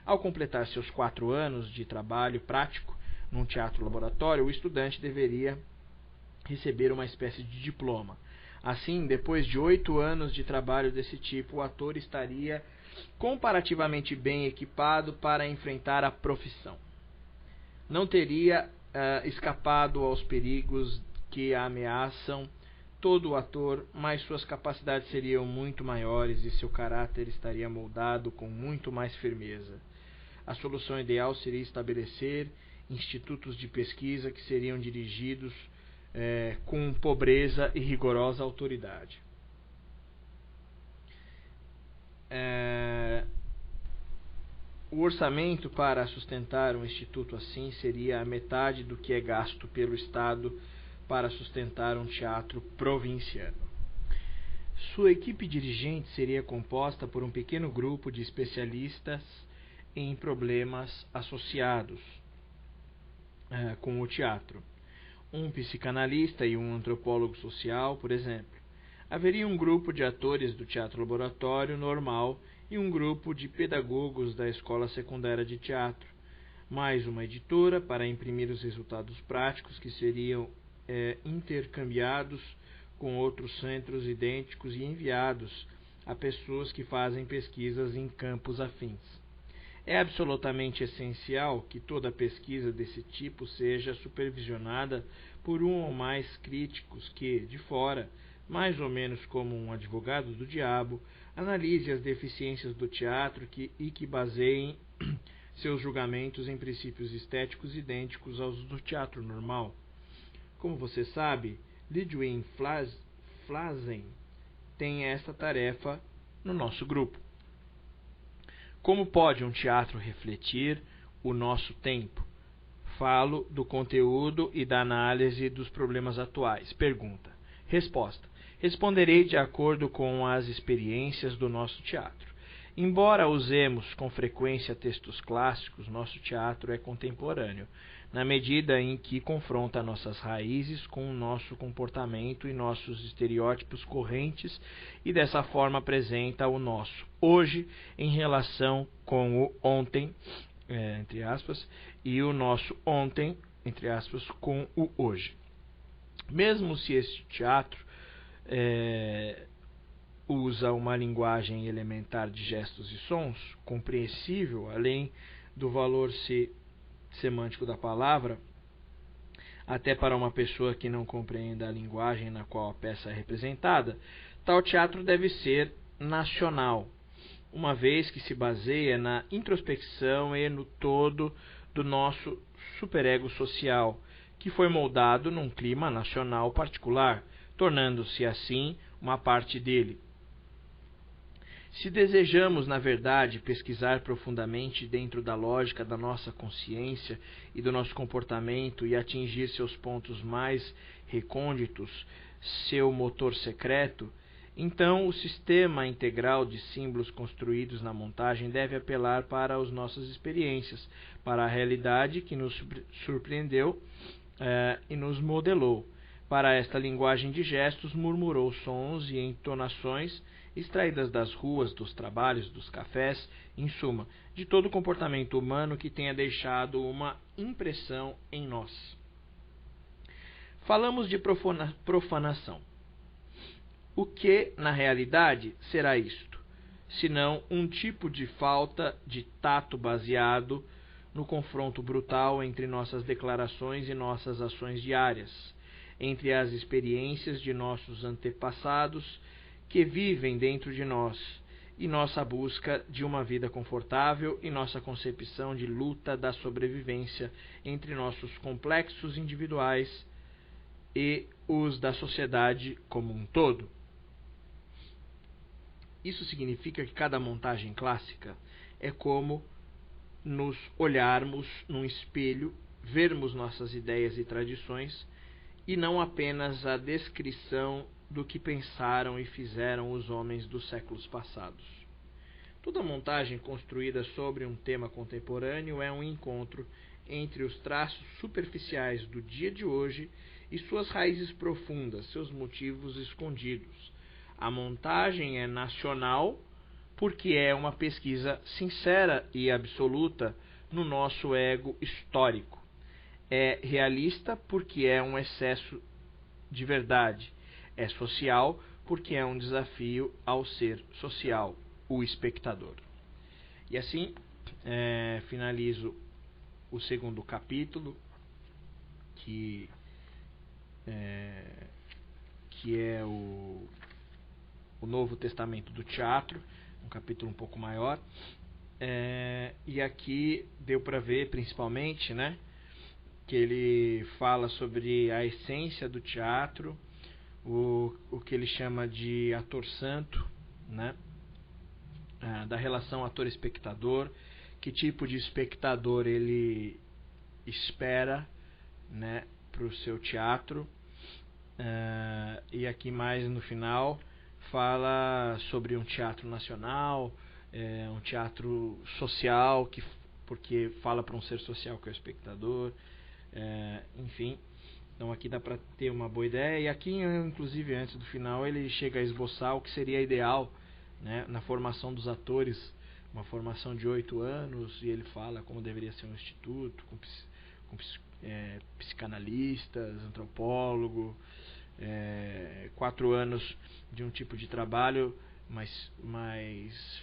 Ao completar seus 4 anos de trabalho prático num teatro laboratório, o estudante deveria receber uma espécie de diploma. Assim, depois de 8 anos de trabalho desse tipo, o ator estaria comparativamente bem equipado para enfrentar a profissão. Não teria escapado aos perigos que a ameaçam todo o ator, mas suas capacidades seriam muito maiores e seu caráter estaria moldado com muito mais firmeza. A solução ideal seria estabelecer institutos de pesquisa que seriam dirigidos com pobreza e rigorosa autoridade. O orçamento para sustentar um instituto assim seria a metade do que é gasto pelo Estado para sustentar um teatro provinciano. Sua equipe dirigente seria composta por um pequeno grupo de especialistas em problemas associados com o teatro. Um psicanalista e um antropólogo social, por exemplo. Haveria um grupo de atores do teatro laboratório normal e um grupo de pedagogos da escola secundária de teatro. mais uma editora para imprimir os resultados práticos que seriam intercambiados com outros centros idênticos e enviados a pessoas que fazem pesquisas em campos afins. É absolutamente essencial que toda pesquisa desse tipo seja supervisionada por um ou mais críticos que, de fora, mais ou menos como um advogado do diabo, analise as deficiências do teatro e que baseiem seus julgamentos em princípios estéticos idênticos aos do teatro normal. Como você sabe, Lidwin Flasen tem esta tarefa no nosso grupo. Como pode um teatro refletir o nosso tempo? Falo do conteúdo e da análise dos problemas atuais. Pergunta. Resposta. Responderei de acordo com as experiências do nosso teatro. Embora usemos com frequência textos clássicos, nosso teatro é contemporâneo, na medida em que confronta nossas raízes com o nosso comportamento e nossos estereótipos correntes e dessa forma apresenta o nosso hoje em relação com o ontem, entre aspas, e o nosso ontem, entre aspas, com o hoje. Mesmo se este teatro usa uma linguagem elementar de gestos e sons, compreensível, além do valor semântico da palavra, até para uma pessoa que não compreenda a linguagem na qual a peça é representada, tal teatro deve ser nacional, uma vez que se baseia na introspecção e no todo do nosso superego social, que foi moldado num clima nacional particular, tornando-se assim uma parte dele. Se desejamos, na verdade, pesquisar profundamente dentro da lógica da nossa consciência e do nosso comportamento e atingir seus pontos mais recônditos, seu motor secreto, então o sistema integral de símbolos construídos na montagem deve apelar para as nossas experiências, para a realidade que nos surpreendeu e nos modelou. Para esta linguagem de gestos, murmurou sons e entonações extraídas das ruas, dos trabalhos, dos cafés, em suma, de todo o comportamento humano que tenha deixado uma impressão em nós. Falamos de profanação. O que, na realidade, será isto, senão um tipo de falta de tato baseado no confronto brutal entre nossas declarações e nossas ações diárias, entre as experiências de nossos antepassados que vivem dentro de nós e nossa busca de uma vida confortável e nossa concepção de luta da sobrevivência entre nossos complexos individuais e os da sociedade como um todo. Isso significa que cada montagem clássica é como nos olharmos num espelho, vermos nossas ideias e tradições e não apenas a descrição do que pensaram e fizeram os homens dos séculos passados. Toda montagem construída sobre um tema contemporâneo é um encontro entre os traços superficiais do dia de hoje e suas raízes profundas, seus motivos escondidos. A montagem é nacional porque é uma pesquisa sincera e absoluta no nosso ego histórico. É realista porque é um excesso de verdade. É social porque é um desafio ao ser social, o espectador. E assim, finalizo o segundo capítulo, que é o Novo Testamento do Teatro, um capítulo um pouco maior. E aqui deu para ver, principalmente, né, que ele fala sobre a essência do teatro, o que ele chama de ator santo, né? Da relação ator-espectador, que tipo de espectador ele espera, né, para o seu teatro. E aqui mais no final fala sobre um teatro nacional, um teatro social, porque fala para um ser social que é o espectador, enfim. Então aqui dá para ter uma boa ideia. E aqui, inclusive, antes do final, ele chega a esboçar o que seria ideal, né, na formação dos atores uma formação de 8 anos, e ele fala como deveria ser um instituto, com psicanalistas, antropólogo, 4 anos de um tipo de trabalho mais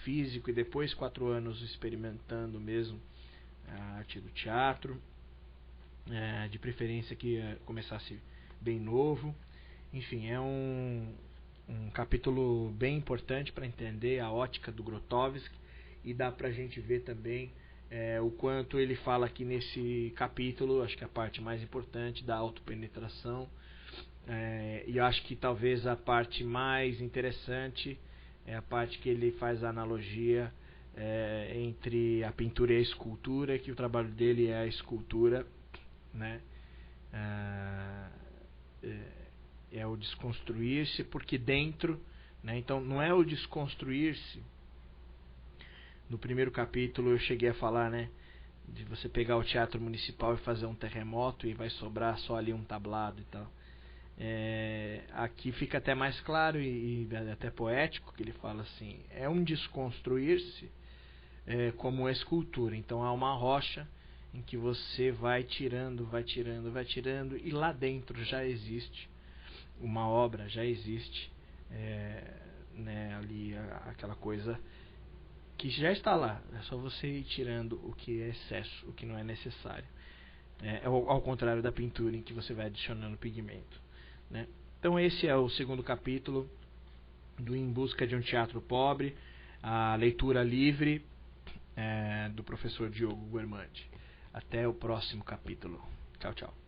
físico, e depois 4 anos experimentando mesmo a arte do teatro, de preferência que começasse bem novo. Enfim, é um capítulo bem importante para entender a ótica do Grotowski, e dá para a gente ver também o quanto ele fala aqui nesse capítulo, acho que a parte mais importante da autopenetração, e eu acho que talvez a parte mais interessante é a parte que ele faz a analogia entre a pintura e a escultura, que o trabalho dele é a escultura, né? É o desconstruir-se, porque dentro, né? Então não é o desconstruir-se. No primeiro capítulo eu cheguei a falar, né, de você pegar o Teatro Municipal e fazer um terremoto e vai sobrar só ali um tablado e tal. Aqui fica até mais claro e até poético, que ele fala assim, é um desconstruir-se como uma escultura. Então há uma rocha em que você vai tirando, e lá dentro já existe uma obra, já existe né, ali aquela coisa que já está lá, é só você ir tirando o que é excesso, o que não é necessário. Ao contrário da pintura, em que você vai adicionando pigmento, né? Então esse é o segundo capítulo do Em Busca de um Teatro Pobre, a leitura livre do professor Diogo Guermandi. Até o próximo capítulo. Tchau, tchau.